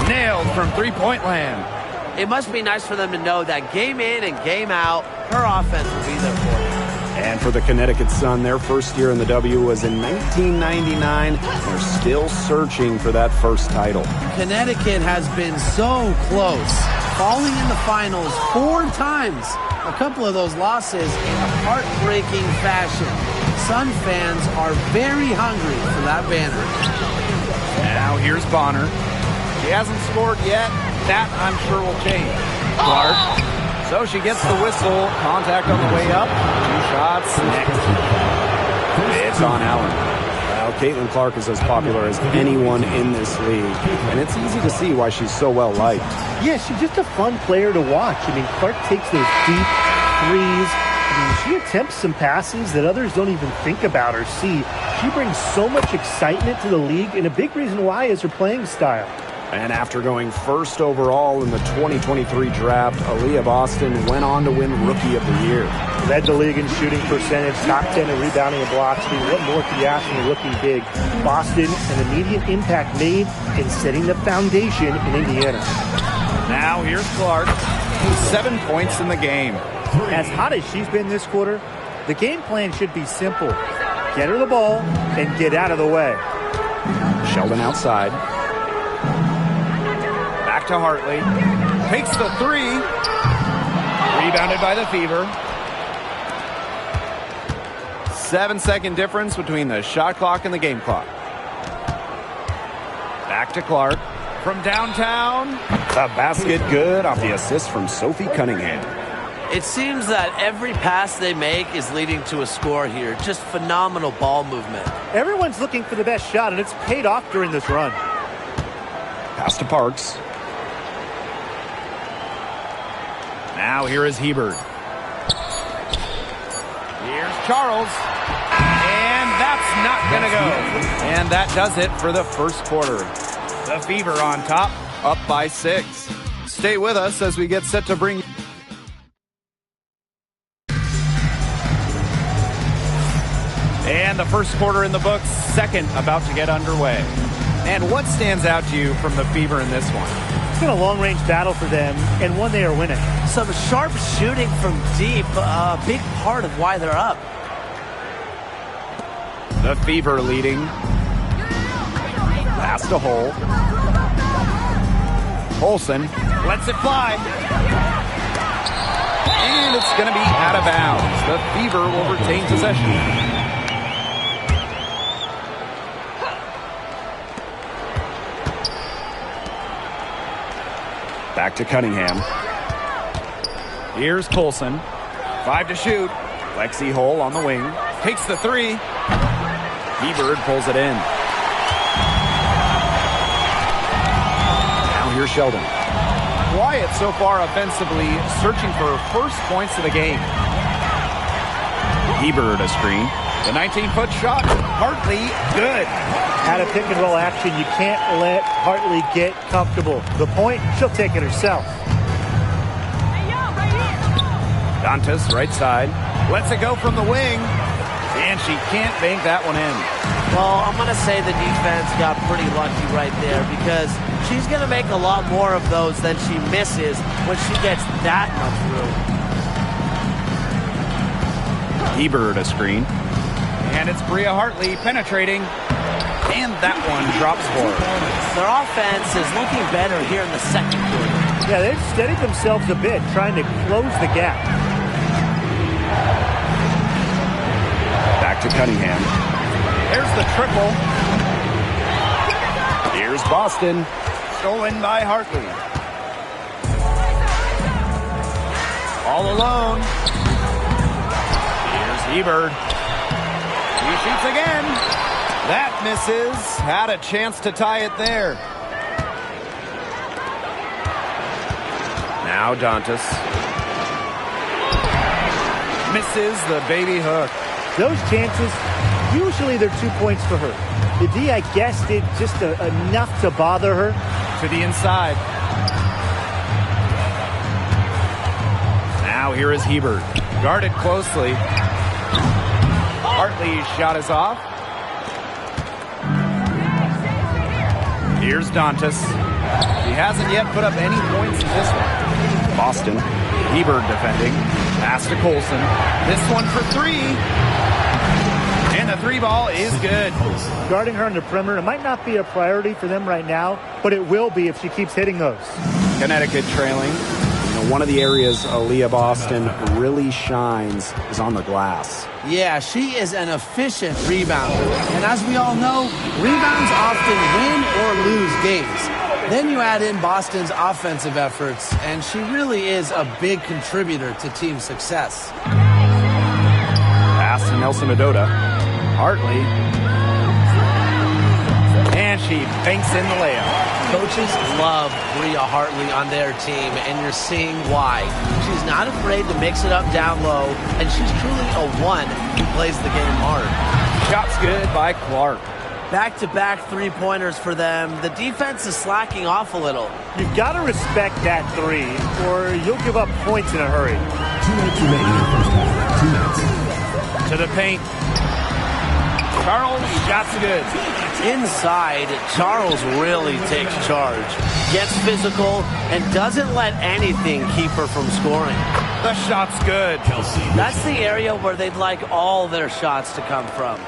Nailed from three-point land. It must be nice for them to know that game in and game out, her offense will be there for them. And for the Connecticut Sun, their first year in the W was in 1999. They're still searching for that first title. Connecticut has been so close, falling in the finals 4 times. A couple of those losses in a heartbreaking fashion. Sun fans are very hungry for that banner. Now here's Bonner. She hasn't scored yet. That, I'm sure, will change. Clark. So she gets the whistle. Contact on the way up. 2 shots. Next. It's on Allen. Well, Caitlin Clark is as popular as anyone in this league, and it's easy to see why she's so well liked. Yeah, she's just a fun player to watch. I mean, Clark takes those deep threes. I mean, she attempts some passes that others don't even think about or see. She brings so much excitement to the league, and a big reason why is her playing style. And after going first overall in the 2023 draft, Aaliyah Boston went on to win Rookie of the Year. Led the league in shooting percentage, top 10 in rebounding and blocks. I mean, what more could you ask when you're looking big? Boston, an immediate impact made in setting the foundation in Indiana. Now here's Clark. 7 points in the game. As hot as she's been this quarter, the game plan should be simple. Get her the ball and get out of the way. Sheldon outside. Back to Hartley. Takes the 3. Rebounded by the Fever. 7-second difference between the shot clock and the game clock. Back to Clark. From downtown. The basket good off the assist from Sophie Cunningham. It seems that every pass they make is leading to a score here. Just phenomenal ball movement. Everyone's looking for the best shot, and it's paid off during this run. Pass to Parks. Now here is Hebert. Here's Charles. And that's not going to go. And that does it for the first quarter. The Fever on top, up by 6. Stay with us as we get set to bring... And the first quarter in the books, second about to get underway. And what stands out to you from the Fever in this one? It's been a long-range battle for them, and one they are winning. Some sharp shooting from deep, a big part of why they're up. The Fever leading. Pass to Hull. Olsen lets it fly. And it's going to be out of bounds. The Fever will retain possession. Back to Cunningham. Here's Colson. 5 to shoot. Lexi Hull on the wing. Takes the 3. Hebert pulls it in. Now here's Sheldon. Quiet so far offensively, searching for first points of the game. Hebert a screen. The 19-foot shot. Hartley, good. Out of pick-and-roll action, you can't let Hartley get comfortable. The point, she'll take it herself. Dantas, right side. Lets it go from the wing. And she can't bank that one in. Well, I'm going to say the defense got pretty lucky right there because she's going to make a lot more of those than she misses when she gets that much room. Hebert a screen. And it's Bria Hartley penetrating. And that one drops for her. Their offense is looking better here in the second quarter. Yeah, they've steadied themselves a bit, trying to close the gap. Back to Cunningham. There's the triple. Here's Boston. Stolen by Hartley. All alone. Hebert. He shoots again. That misses. Had a chance to tie it there. Now Dantas. Misses the baby hook. Those chances, usually they're 2 points for her. The D, I guess, did just enough to bother her. To the inside. Now here is Hebert. Guarded closely. Hartley's shot is off. Here's Dantas. He hasn't yet put up any points in this one. Boston. Hebert defending. Pass to Colson. This one for three. And the three ball is good. Guarding her on the perimeter, it might not be a priority for them right now, but it will be if she keeps hitting those. Connecticut trailing. One of the areas Aaliyah Boston really shines is on the glass. Yeah, she is an efficient rebounder. And as we all know, rebounds often win or lose games. Then you add in Boston's offensive efforts, and she really is a big contributor to team success. Pass to Nelson Adota. Hartley. And she banks in the layup. Coaches love Bria Hartley on their team, and you're seeing why. She's not afraid to mix it up down low, and she's truly a one who plays the game hard. Shots good by Clark. Back-to-back three-pointers for them. The defense is slacking off a little. You've got to respect that three, or you'll give up points in a hurry. 2 minutes remaining in the first half. 2 minutes. To the paint. Charles, shots good. Inside, Charles really takes charge, gets physical, and doesn't let anything keep her from scoring. The shot's good. That's the area where they'd like all their shots to come from.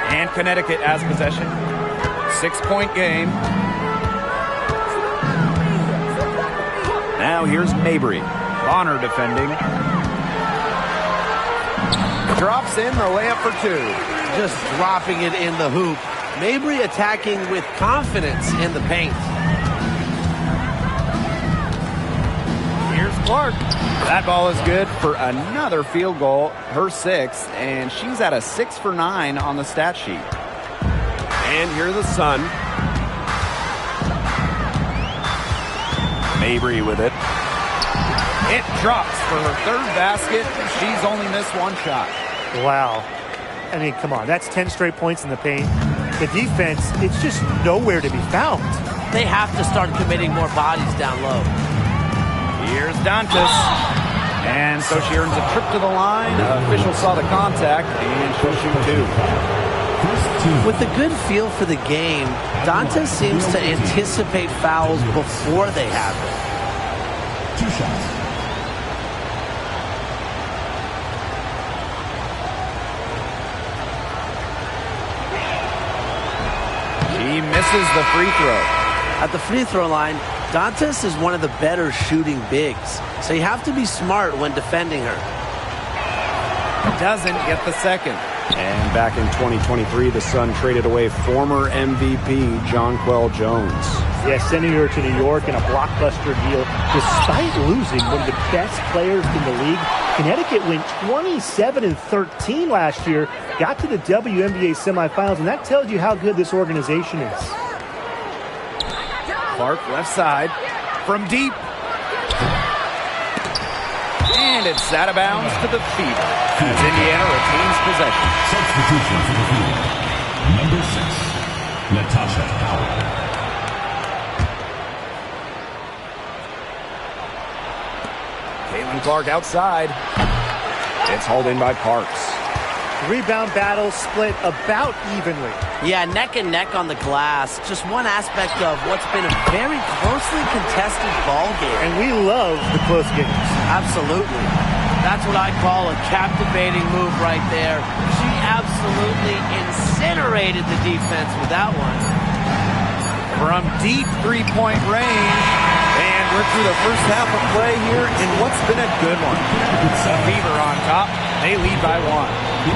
And Connecticut has possession. 6-point game. Now here's Mabry. Bonner defending. Drops in the layup for two. Just dropping it in the hoop. Mabry attacking with confidence in the paint. Here's Clark. That ball is good for another field goal, her sixth, and she's at a 6 for 9 on the stat sheet. And here the Sun. Mabry with it. It drops for her third basket. She's only missed one shot. Wow. I mean, come on. That's 10 straight points in the paint. The defense, it's just nowhere to be found. They have to start committing more bodies down low. Here's Dantas. And so she earns a trip to the line. Official saw the contact, and she'll shoot two. With a good feel for the game, Dantas seems to anticipate fouls before they happen. 2 shots. He misses the free throw. At the free throw line, Dantas is one of the better shooting bigs, so you have to be smart when defending her. Doesn't get the second. And back in 2023, the Sun traded away former MVP Jonquel Jones. Yeah, sending her to New York in a blockbuster deal. Despite losing one of the best players in the league, Connecticut went 27-13 last year, got to the WNBA semifinals, and that tells you how good this organization is. Clark left side from deep. And it's out of bounds to the Fever as Indiana retains possession. Substitution for the field. Number 6, Natasha Howard. Caitlin Clark outside. It's hauled in by Parks. Rebound battle split about evenly. Yeah, neck and neck on the glass. Just one aspect of what's been a very closely contested ball game. And we love the close games. Absolutely. That's what I call a captivating move right there. She absolutely incinerated the defense with that one. From deep three-point range. And we're through the first half of play here in what's been a good one. Fever on top. They lead by 1.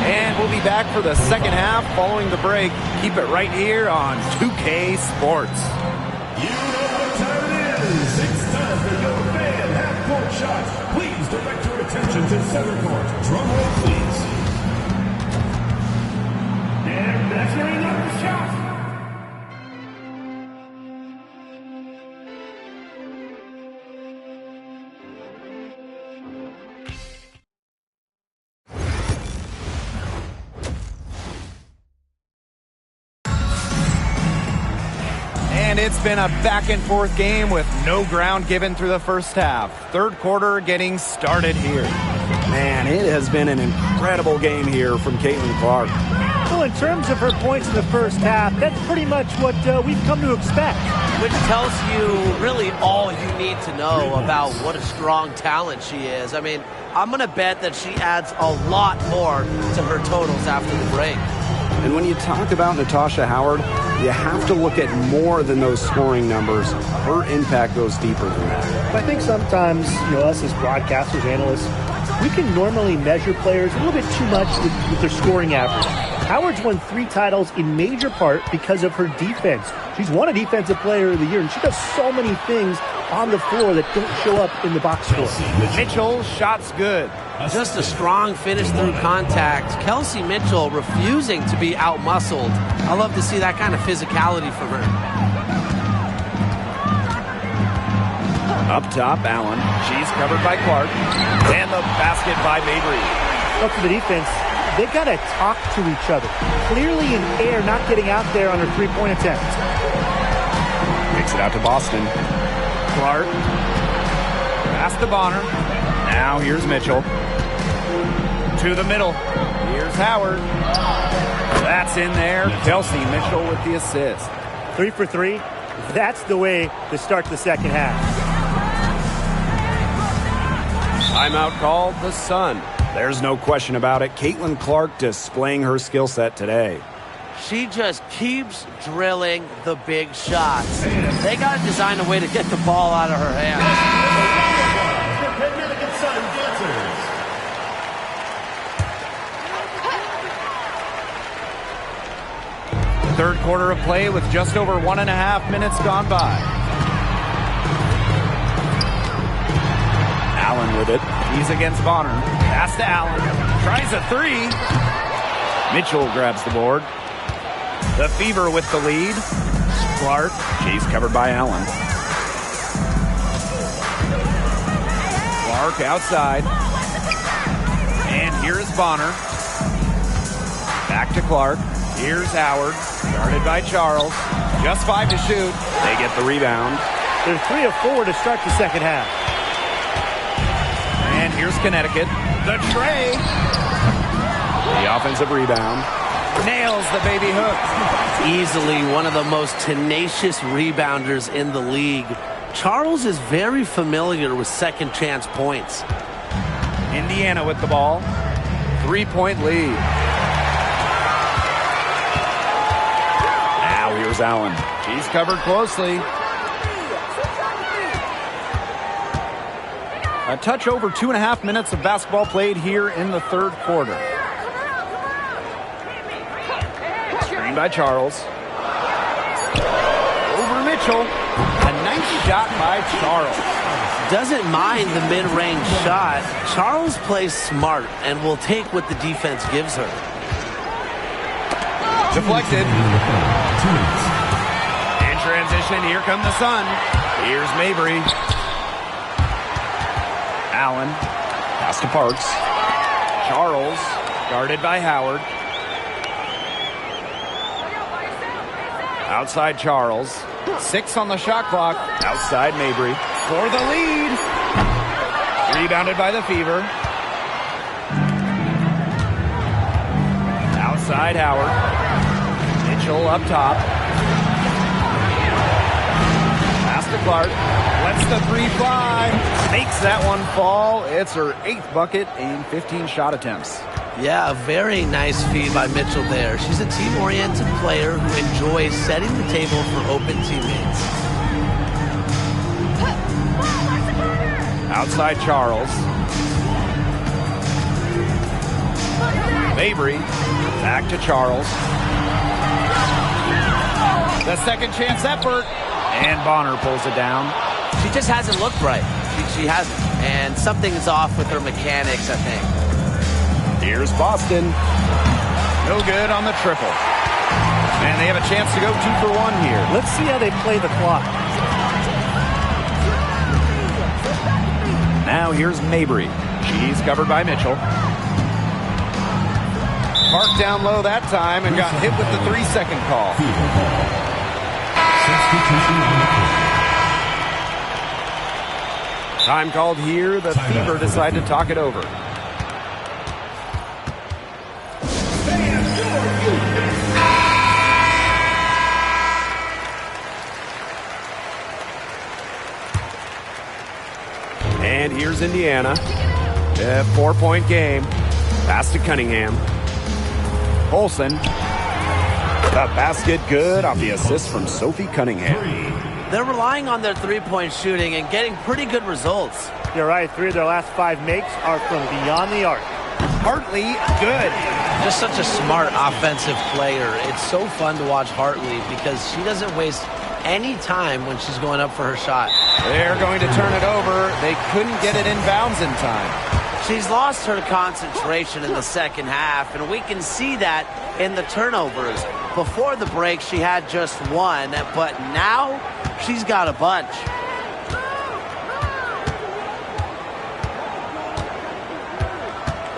And we'll be back for the second half following the break. Keep it right here on 2K Sports. You know what time it is. It's time for your fan half-court shots. Please direct your attention to center court. Drum roll, please. measuring up the shot. And it's been a back-and-forth game with no ground given through the first half. Third quarter getting started here. Man, it has been an incredible game here from Caitlin Clark. Well, in terms of her points in the first half, that's pretty much what we've come to expect. Which tells you really all you need to know about what a strong talent she is. I mean, I'm going to bet that she adds a lot more to her totals after the break. And when you talk about Natasha Howard, you have to look at more than those scoring numbers. Her impact goes deeper than that. I think sometimes, us as broadcasters, analysts, we can normally measure players a little bit too much with their scoring average. Howard's won 3 titles in major part because of her defense. She's won a Defensive Player of the Year, and she does so many things on the floor that don't show up in the box score. Mitchell, shots good. Just a strong finish through contact. Kelsey Mitchell refusing to be out-muscled. I love to see that kind of physicality from her. Up top, Allen. She's covered by Clark. And the basket by Mabry. Look for the defense. They got to talk to each other. Clearly in air, not getting out there on her three-point attempt. Kicks it out to Boston. Clark. Pass to Bonner. Now here's Mitchell. To the middle. Here's Howard. That's in there. Kelsey Mitchell with the assist. 3 for 3. That's the way to start the second half. Timeout called the Sun. There's no question about it. Caitlin Clark displaying her skill set today. She just keeps drilling the big shots. They got to design a way to get the ball out of her hands. Third quarter of play with just over 1.5 minutes gone by. Allen with it. He's against Bonner. Pass to Allen. Tries a 3. Mitchell grabs the board. The Fever with the lead. Clark. She's covered by Allen. Clark outside. And here's Bonner. Back to Clark. Here's Howard. Guarded by Charles. Just 5 to shoot. They get the rebound. They're 3 of 4 to start the second half. And here's Connecticut. The tray. The offensive rebound. Nails the baby hook. Easily one of the most tenacious rebounders in the league. Charles is very familiar with second chance points. Indiana with the ball. 3-point lead. Now here's Allen. She's covered closely. A touch over 2.5 minutes of basketball played here in the third quarter. Screen by Charles. Over Mitchell. A nice shot by Charles. Doesn't mind the mid-range shot. Charles plays smart and will take what the defense gives her. Deflected. In transition, here come the Sun. Here's Mabry. Allen. Pass to Parks. Charles. Guarded by Howard. Outside Charles. 6 on the shot clock. Outside Mabry. For the lead. Rebounded by the Fever. Outside Howard. Mitchell up top. Pass to Clark. Lets the 3 fly. Makes that one fall. It's her 8th bucket in 15 shot attempts. Yeah, a very nice feed by Mitchell there. She's a team-oriented player who enjoys setting the table for open teammates. Outside Charles. Mabry. Back to Charles. The second chance effort. And Bonner pulls it down. She just hasn't looked right. She hasn't. And something's off with her mechanics, I think. Here's Boston. No good on the triple. And they have a chance to go 2 for 1 here. Let's see how they play the clock. Now here's Mabry. She's covered by Mitchell. Park down low that time and got hit with the 3-second call. Time called here. The Fever decide to talk it over. And here's Indiana. A 4-point game. Pass to Cunningham. Olsen. The basket good off the assist from Sophie Cunningham. They're relying on their three-point shooting and getting pretty good results. You're right. 3 of their last 5 makes are from beyond the arc. Hartley, good. Just such a smart offensive player. It's so fun to watch Hartley because she doesn't waste any time when she's going up for her shot. They're going to turn it over. They couldn't get it inbounds in time. She's lost her concentration in the second half, and we can see that in the turnovers. Before the break, she had just 1, but now she's got a bunch.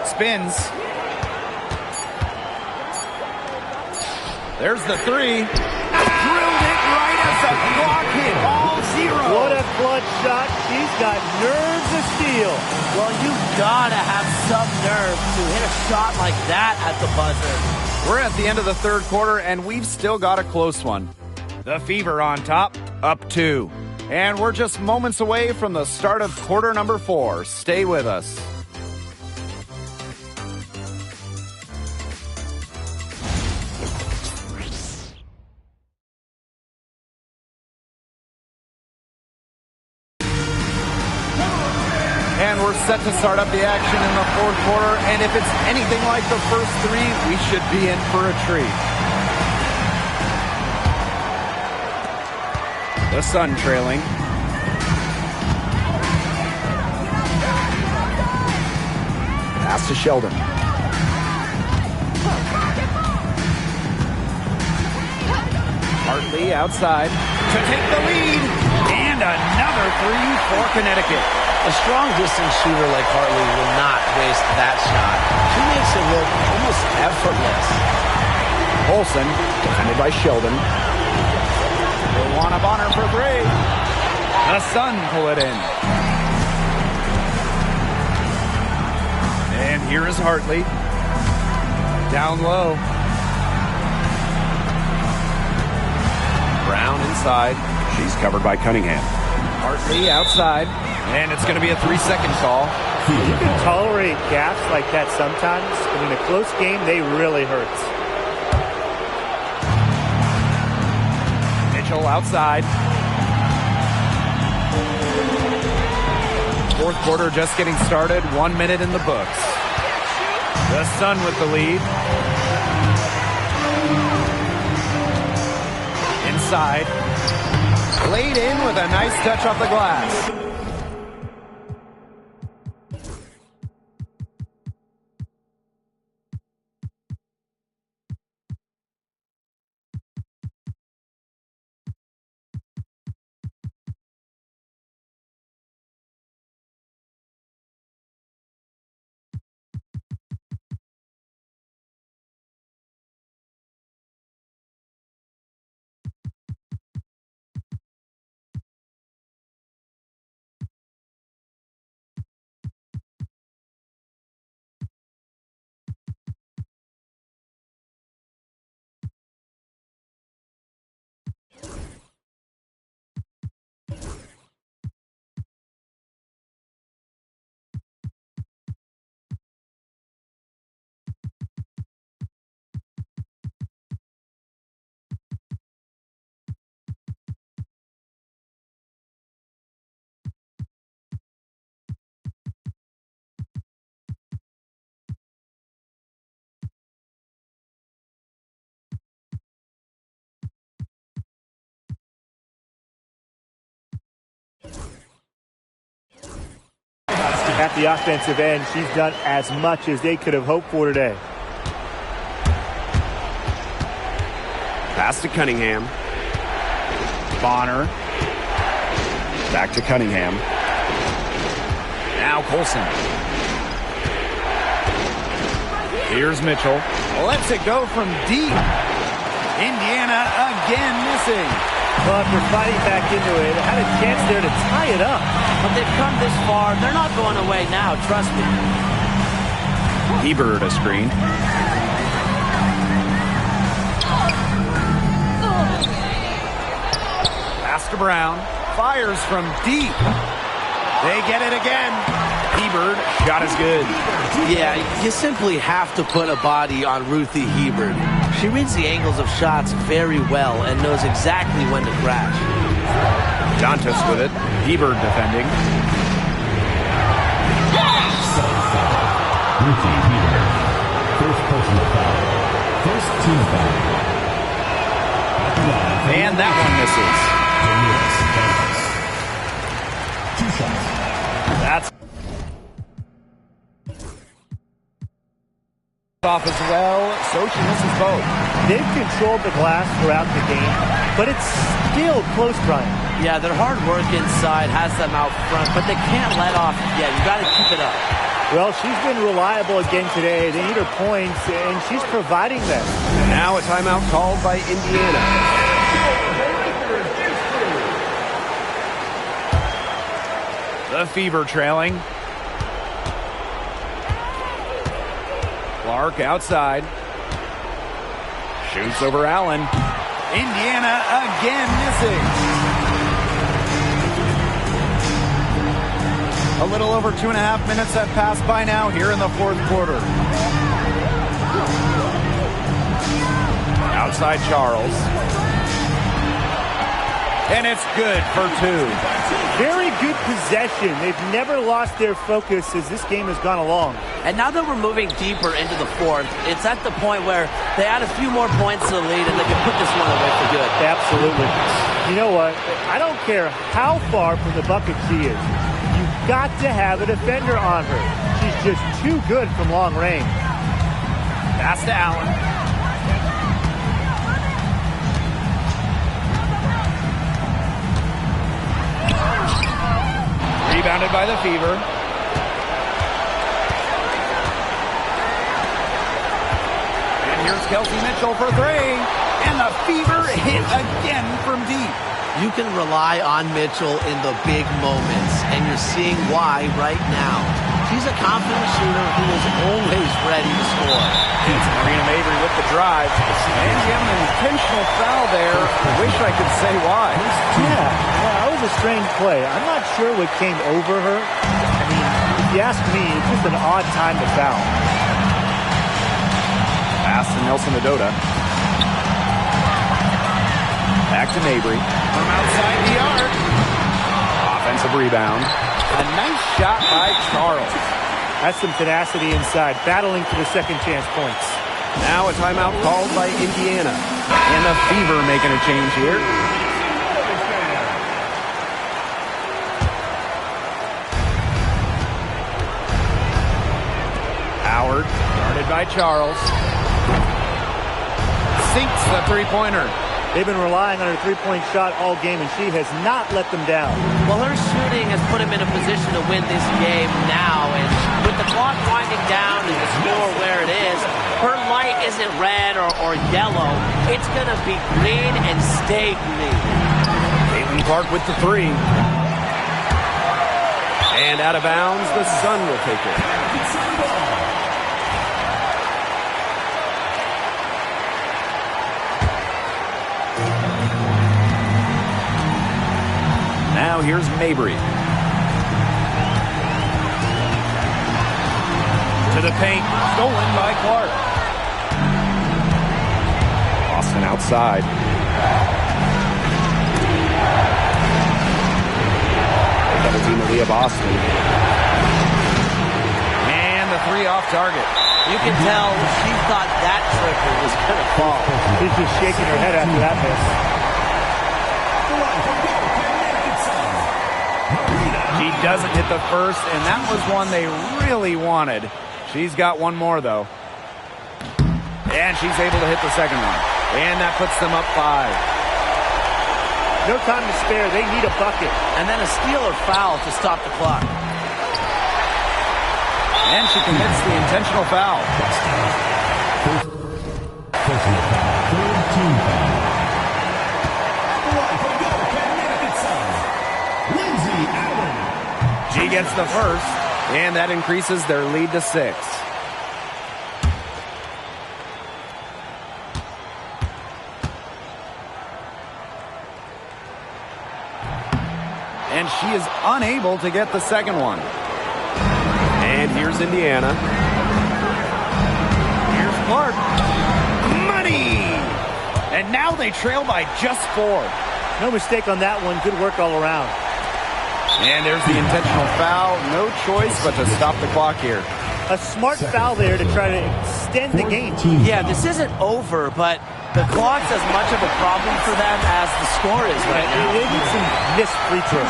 Spins. There's the 3. Drilled it right as the clock hit. All 0. What a clutch shot. She's got nerves of steel. Well, you gotta have some nerve to hit a shot like that at the buzzer. We're at the end of the third quarter, and we've still got a close one. The Fever on top, up 2. And we're just moments away from the start of quarter number 4. Stay with us. And we're set to start up the action in the fourth quarter. And if it's anything like the first 3, we should be in for a treat. The Sun trailing. Pass to Sheldon. Hartley outside to take the lead. And another 3 for Connecticut. A strong distance shooter like Hartley will not waste that shot. She makes it look almost effortless. Olsen, defended by Sheldon. They want up on her for 3. The Sun pull it in. And here is Hartley. Down low. Brown inside. She's covered by Cunningham. Hartley outside. And it's going to be a 3-second call. You can tolerate gaps like that sometimes, but in a close game, they really hurt. Mitchell outside. Fourth quarter just getting started. 1 minute in the books. The Sun with the lead. Inside. Laid in with a nice touch off the glass. At the offensive end, she's done as much as they could have hoped for today. Pass to Cunningham. Bonner. Back to Cunningham. Now Colson. Here's Mitchell. Lets it go from deep. Indiana again missing. Well, after fighting back into it, had a chance there to tie it up. But they've come this far. They're not going away now, trust me. Hebert a screen. Pass to Brown. Fires from deep. They get it again. Hebert, shot is good. Yeah, you simply have to put a body on Ruthie Hebert. She reads the angles of shots very well and knows exactly when to crash. Dantas with it. Hebert defending. Ruthie Hebert. First personal foul. First team foul. And that one misses. Two shots. That's off as well, so she misses both. They've controlled the glass throughout the game, but it's still close, Brian. Yeah, their hard work inside has them out front, but they can't let off yet. You got to keep it up. Well, she's been reliable again today. They need her points, and she's providing them. Now a timeout called by Indiana. The Fever trailing. Clark outside. Shoots over Allen. Indiana again missing. A little over 2.5 minutes have passed by now here in the fourth quarter. Outside Charles. And it's good for two. Very good possession. They've never lost their focus as this game has gone along. And now that we're moving deeper into the fourth, it's at the point where they add a few more points to the lead and they can put this one away for good. Absolutely. You know what? I don't care how far from the bucket she is. You've got to have a defender on her. She's just too good from long range. Pass to Allen. Rebounded by the Fever. And here's Kelsey Mitchell for three. And the Fever hit again from deep. You can rely on Mitchell in the big moments, and you're seeing why right now. She's a confident shooter who is always ready to score. It's Marina Mabry with the drive. And you have an intentional foul there. I wish I could say why. Yeah, that was a strange play. I'm not sure what came over her. I mean, if you ask me, it's just an odd time to foul. Pass to Nelson Adota. Back to Mabry. From outside the arc. Offensive rebound. A nice shot by Charles. That's some tenacity inside, battling for the second chance points. Now a timeout called by Indiana. And the Fever making a change here. Howard, guarded by Charles. Sinks the three-pointer. They've been relying on her three-point shot all game, and she has not let them down. Well, her shooting has put them in a position to win this game now, and with the clock winding down and the score where it is, her light isn't red or yellow. It's going to be green and stay green. Caitlin Clark with the three. And out of bounds, the Sun will take it. Now here's Mabry. To the paint, stolen by Clark. Boston outside. Double team Aaliyah Boston. And the three off target. You can tell she thought that triple was going to fall. She's just shaking her head after that miss. She doesn't hit the first, and that was one they really wanted. She's got one more, though. And she's able to hit the second one. And that puts them up 5. No time to spare. They need a bucket. And then a steal or foul to stop the clock. And she commits the intentional foul. Personal foul. Third team foul. Lindsay Allen. She gets the first, and that increases their lead to 6. And she is unable to get the second one. And here's Indiana. Here's Clark. Money! And now they trail by just 4. No mistake on that one. Good work all around. And there's the intentional foul. No choice but to stop the clock here. A smart foul there to try to extend the game. Yeah, this isn't over, but the clock's as much of a problem for them as the score is right now. They need some missed free throws.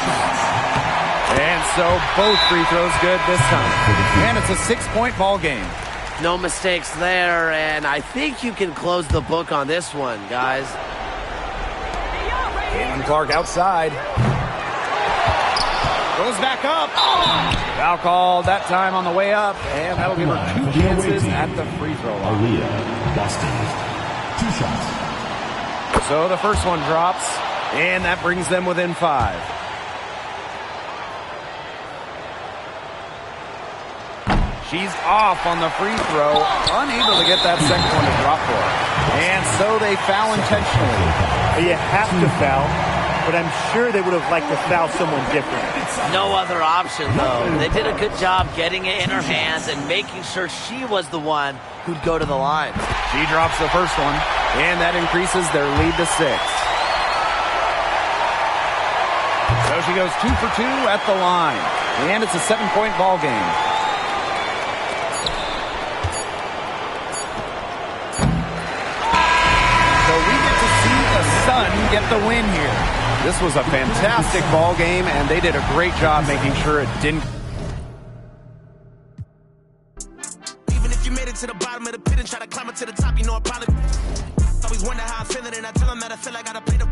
And so both free throws good this time. And it's a 6-point ball game. No mistakes there, and I think you can close the book on this one, guys. Caitlin Clark outside. Goes back up. Foul called that time on the way up, and that'll give her 2 chances at the free throw line. Aaliyah, Boston. 2 shots. So the first one drops, and that brings them within 5. She's off on the free throw, unable to get that second one to drop for her. And so they foul intentionally. You have to foul, but I'm sure they would have liked to foul someone different. No other option, though. They did a good job getting it in her hands and making sure she was the one who'd go to the line. She drops the first one, and that increases their lead to 6. So she goes 2 for 2 at the line, and it's a 7-point ball game. Get the win here. This was a fantastic ball game, and they did a great job making sure it didn't. Even if you made it to the bottom of the pit and try to climb it to the top, you know I probably always wonder how I'm feeling, and I tell them that I feel like I gotta pay the.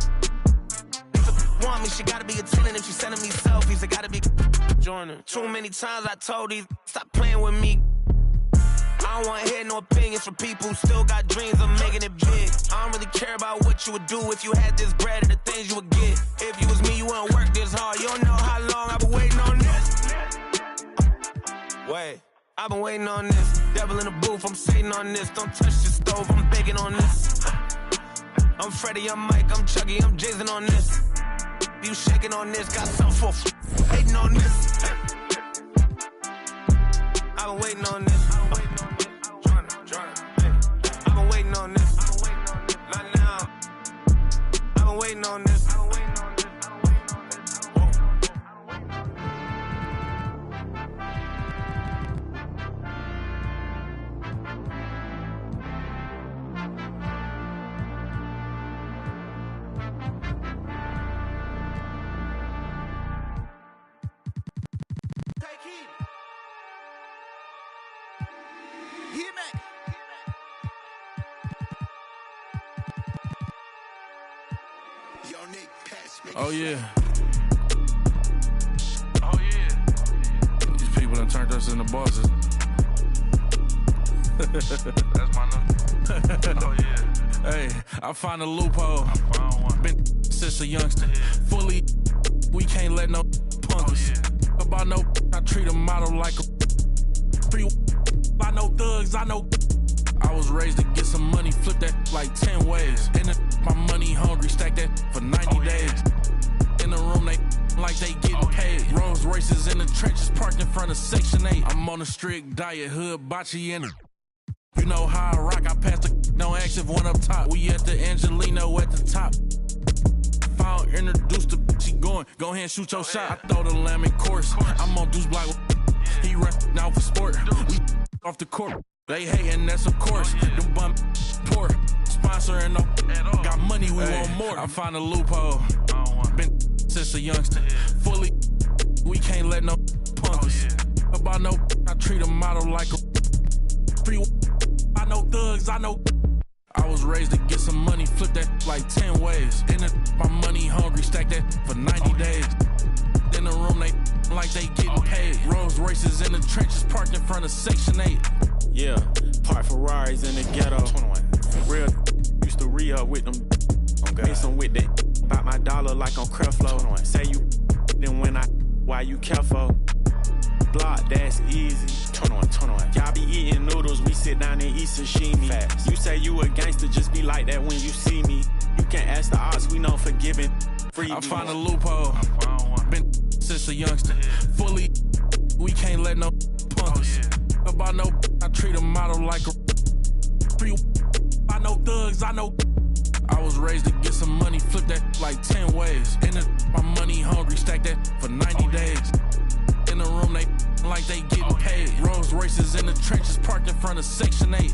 Want me, she gotta be attending. If she's sending me selfies, I gotta be joining. Too many times I told these stop playing with me. I don't want to hear no opinions from people who still got dreams of making it big. I don't really care about what you would do if you had this bread and the things you would get. If you was me, you wouldn't work this hard. You don't know how long I've been waiting on this. Wait, I've been waiting on this. Devil in the booth, I'm sitting on this. Don't touch the stove, I'm baking on this. I'm Freddie, I'm Mike, I'm Chucky, I'm Jason on this. You shaking on this, got something for hating on this. I've been waiting on this. I've been waiting on this. Not now. I've been waiting on this. Oh yeah. Oh yeah. These people done turned us into bosses. That's my number. Oh yeah. Hey, I found a loophole. I found one. Been since a youngster. Fully, we can't let no punk us. About no, I treat a model like a free. I know thugs, I know. I was raised to get some money, flip that like 10 ways. In the, my money hungry, stack that for 90 days. In the room, they like they getting paid. Rolls Royces in the trenches, parked in front of Section 8. I'm on a strict diet, hood, bocce in it. You know how I rock, I passed the no action one up top. We at the Angelino at the top. Found introduced the she going, go ahead and shoot your shot. I throw the lamb in course, I'm on Deuce Block. He rest now for sport. We off the court. They hating, that's of course. The bum poor. Sponsoring no got money, we want more. I find a loophole. Been since a youngster. Fully, we can't let no punk us. About no, I treat a model like a free. I know thugs, I know. I was raised to get some money, flip that like 10 ways. In the my money hungry, stack that for 90 days. In the room, they like they getting paid. Rolls Royces in the trenches, parked in front of Section 8. Yeah, park Ferraris in the ghetto. 21. Real used to re-up with them. Mixing with that. Bought my dollar like on Creflo. 21. Say you then when why you careful? Block, that's easy. 21. Y'all be eating noodles, we sit down and eat sashimi. Facts. You say you a gangster, just be like that when you see me. You can ask the odds, we know forgiving. I find a loophole. Been since a youngster. Fully, we can't let no punk us. About no, I treat a model like a. I know thugs, I know. I was raised to get some money, flip that like 10 ways. In the my money hungry, stack that for 90 days. In the room, they like they getting paid. Rolls Royces in the trenches, parked in front of Section 8.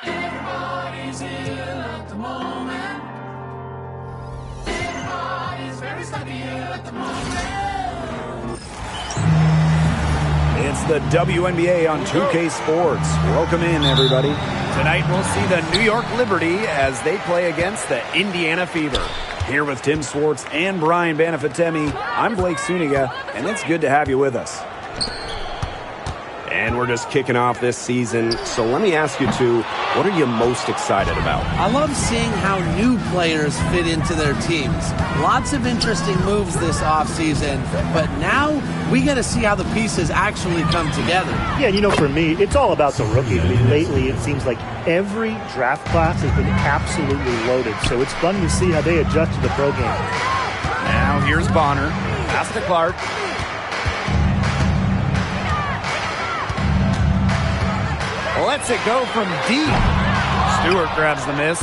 Everybody's ill at the moment. Everybody's very stuck ill at the moment. It's the WNBA on 2K Sports. Welcome in, everybody. Tonight we'll see the New York Liberty as they play against the Indiana Fever. Here with Tim Swartz and Brian Banafitemi, I'm Blake Suniga, and it's good to have you with us. And we're just kicking off this season, so let me ask you two, what are you most excited about? I love seeing how new players fit into their teams. Lots of interesting moves this offseason, but now we get to see how the pieces actually come together. Yeah, you know, for me, it's all about the rookies. I mean, lately it seems like every draft class has been absolutely loaded, so it's fun to see how they adjust to the pro game. Now here's Bonner. Pass to Clark. Lets it go from deep. Stewart grabs the miss.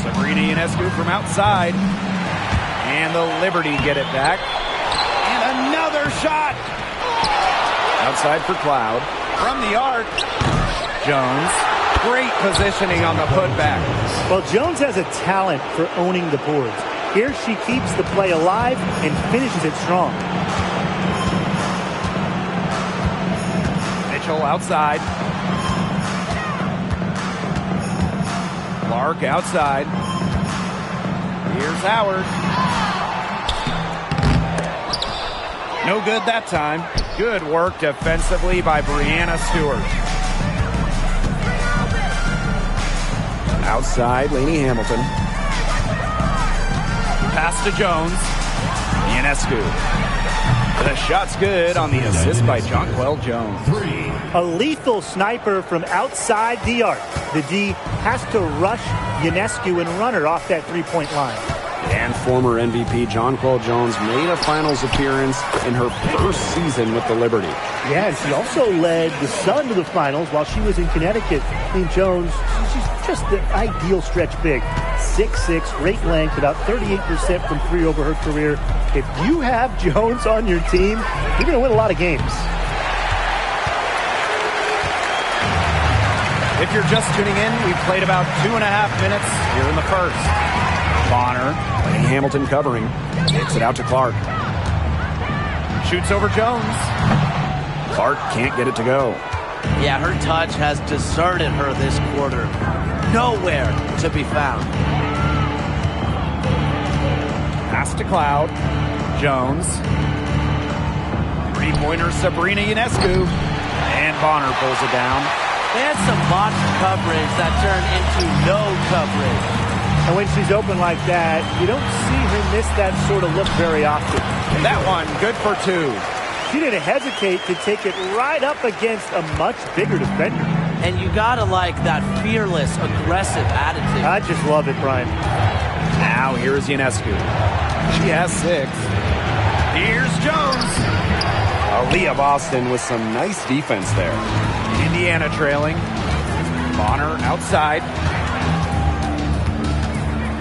Sabrina Ionescu from outside. And the Liberty get it back. And another shot. Outside for Cloud. From the arc. Jones. Great positioning on the putback. Well, Jones has a talent for owning the boards. Here she keeps the play alive and finishes it strong. Mitchell outside. Clark outside. Here's Howard. No good that time. Good work defensively by Breanna Stewart. Outside, Lainey Hamilton. Pass to Jones. Ionescu. The shot's good on the assist by Jonquel Jones. A lethal sniper from outside the arc. The D has to rush Ionescu and run her off that three-point line. And former MVP Jonquel Jones made a finals appearance in her first season with the Liberty. Yeah, and she also led the Sun to the finals while she was in Connecticut. I mean, Jones, she's just the ideal stretch big. 6'6", great length, about 38% from three over her career. If you have Jones on your team, you're going to win a lot of games. If you're just tuning in, we've played about 2.5 minutes here in the first. Bonner. Lainey Hamilton covering. Kicks it out to Clark. Shoots over Jones. Clark can't get it to go. Yeah, her touch has deserted her this quarter. Nowhere to be found. Pass to Cloud. Jones. Three-pointer Sabrina Ionescu. And Bonner pulls it down. They had some botched coverage that turned into no coverage. And when she's open like that, you don't see her miss that sort of look very often. And that one, good for two. She didn't hesitate to take it right up against a much bigger defender. And you gotta like that fearless, aggressive attitude. I just love it, Brian. Now here's Ionescu. She has 6. Here's Jones. Aaliyah Boston with some nice defense there. Indiana trailing. Bonner outside.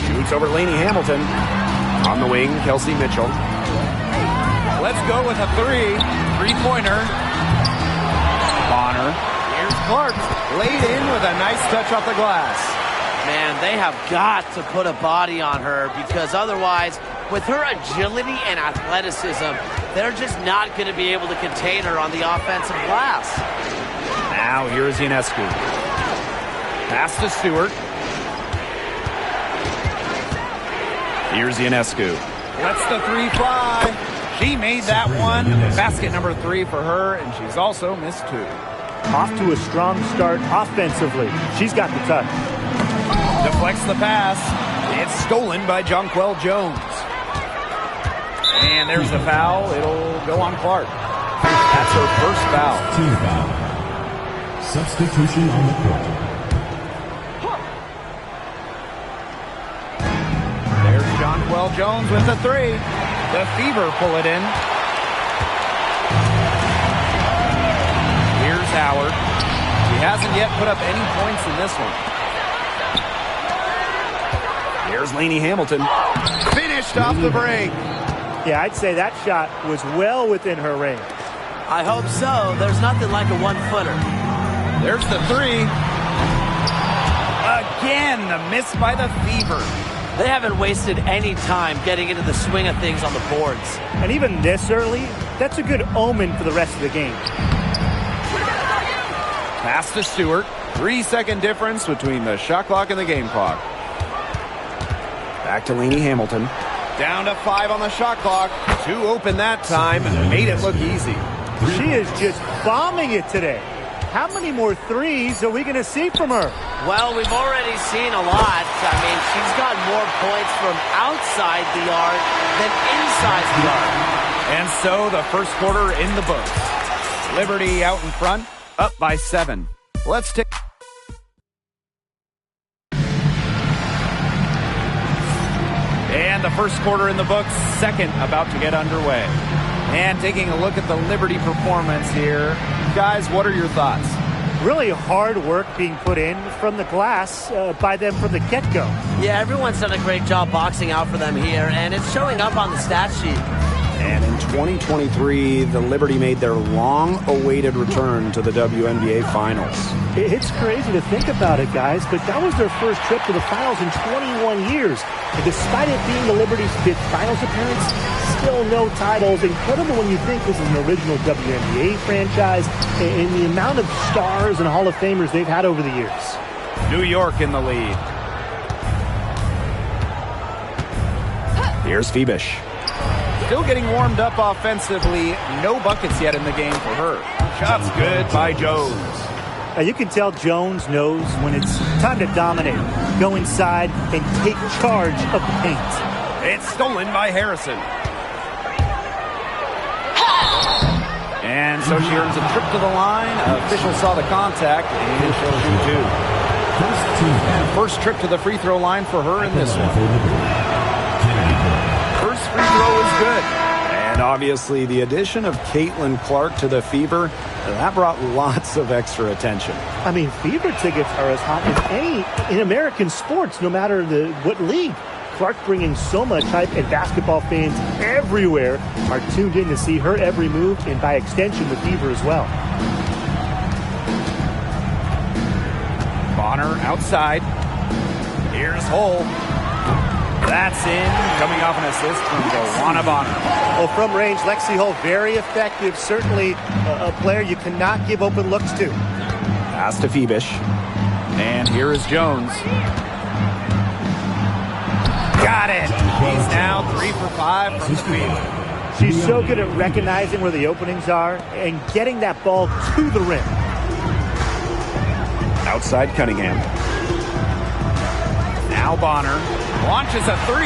Shoots over Lainey Hamilton. On the wing, Kelsey Mitchell. Let's go with a 3. Three-pointer. Bonner. Here's Clark laid in with a nice touch off the glass. Man, they have got to put a body on her because otherwise, with her agility and athleticism, they're just not going to be able to contain her on the offensive glass. Now here's Ionescu. Pass to Stewart. Here's Ionescu. Lets the three fly. She made that one. Basket number 3 for her, and she's also missed 2. Off to a strong start offensively. She's got the touch. Deflects the pass. It's stolen by Jonquel Jones. And there's the foul. It'll go on Clark. That's her first foul. Team foul. Substitution on the court. There's Jonquel Jones with the 3. The Fever pull it in. Here's Howard. He hasn't yet put up any points in this one. Here's Lainey Hamilton. Finished off the break. Yeah, I'd say that shot was well within her range. I hope so. There's nothing like a one-footer. There's the 3. Again, the miss by the Fever. They haven't wasted any time getting into the swing of things on the boards. And even this early, that's a good omen for the rest of the game. Pass to Stewart. 3-second difference between the shot clock and the game clock. Back to Lainey Hamilton. Down to 5 on the shot clock. 2 open that time. Made it look easy. She is just bombing it today. How many more threes are we going to see from her? Well, we've already seen a lot. I mean, she's got more points from outside the arc than inside the arc. And so the first quarter in the books. Liberty out in front, up by 7. Let's take... And the first quarter in the books, second about to get underway. And taking a look at the Liberty performance here. Guys, what are your thoughts? Really hard work being put in from the glass by them from the get-go. Yeah, everyone's done a great job boxing out for them here, and it's showing up on the stat sheet. And in 2023, the Liberty made their long-awaited return to the WNBA Finals. It's crazy to think about it, guys, but that was their first trip to the finals in 21 years. And despite it being the Liberty's 5th finals appearance, still no titles. Incredible when you think this is an original WNBA franchise and the amount of stars and Hall of Famers they've had over the years. New York in the lead. Here's Febish. Still getting warmed up offensively. No buckets yet in the game for her. Shots good by Jones. You can tell Jones knows when it's time to dominate. Go inside and take charge of the paint. It's stolen by Harrison. And so she earns a trip to the line. Official saw the contact and she'll shoot 2. First trip to the free throw line for her in this one. First free throw is good. And obviously the addition of Caitlin Clark to the Fever, that brought lots of extra attention. I mean, Fever tickets are as hot as any in American sports, no matter what league. Clark bringing so much hype, and basketball fans everywhere are tuned in to see her every move, and by extension, the Fever as well. Bonner outside. Here's Hull. That's in, coming off an assist from Joanna Bonner. Well, from range, Lexi Hull, very effective. Certainly a player you cannot give open looks to. Pass to Febish. And here is Jones. Got it. He's now 3 for 5 from the field. She's so good at recognizing where the openings are and getting that ball to the rim. Outside Cunningham. Now Bonner launches a 3.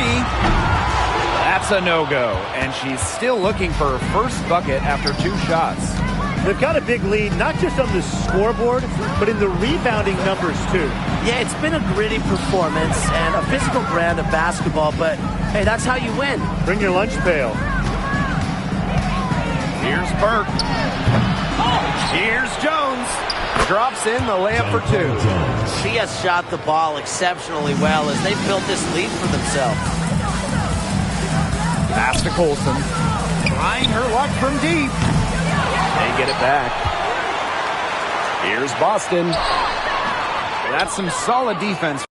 That's a no-go. And she's still looking for her first bucket after 2 shots. They've got a big lead, not just on the scoreboard, but in the rebounding numbers, too. Yeah, it's been a gritty performance and a physical brand of basketball, but, hey, that's how you win. Bring your lunch pail. Here's Burke. Here's Jones. Drops in the layup for 2. She has shot the ball exceptionally well as they built this lead for themselves. Pass to Colson. Trying her luck from deep. They get it back. Here's Boston. That's some solid defense.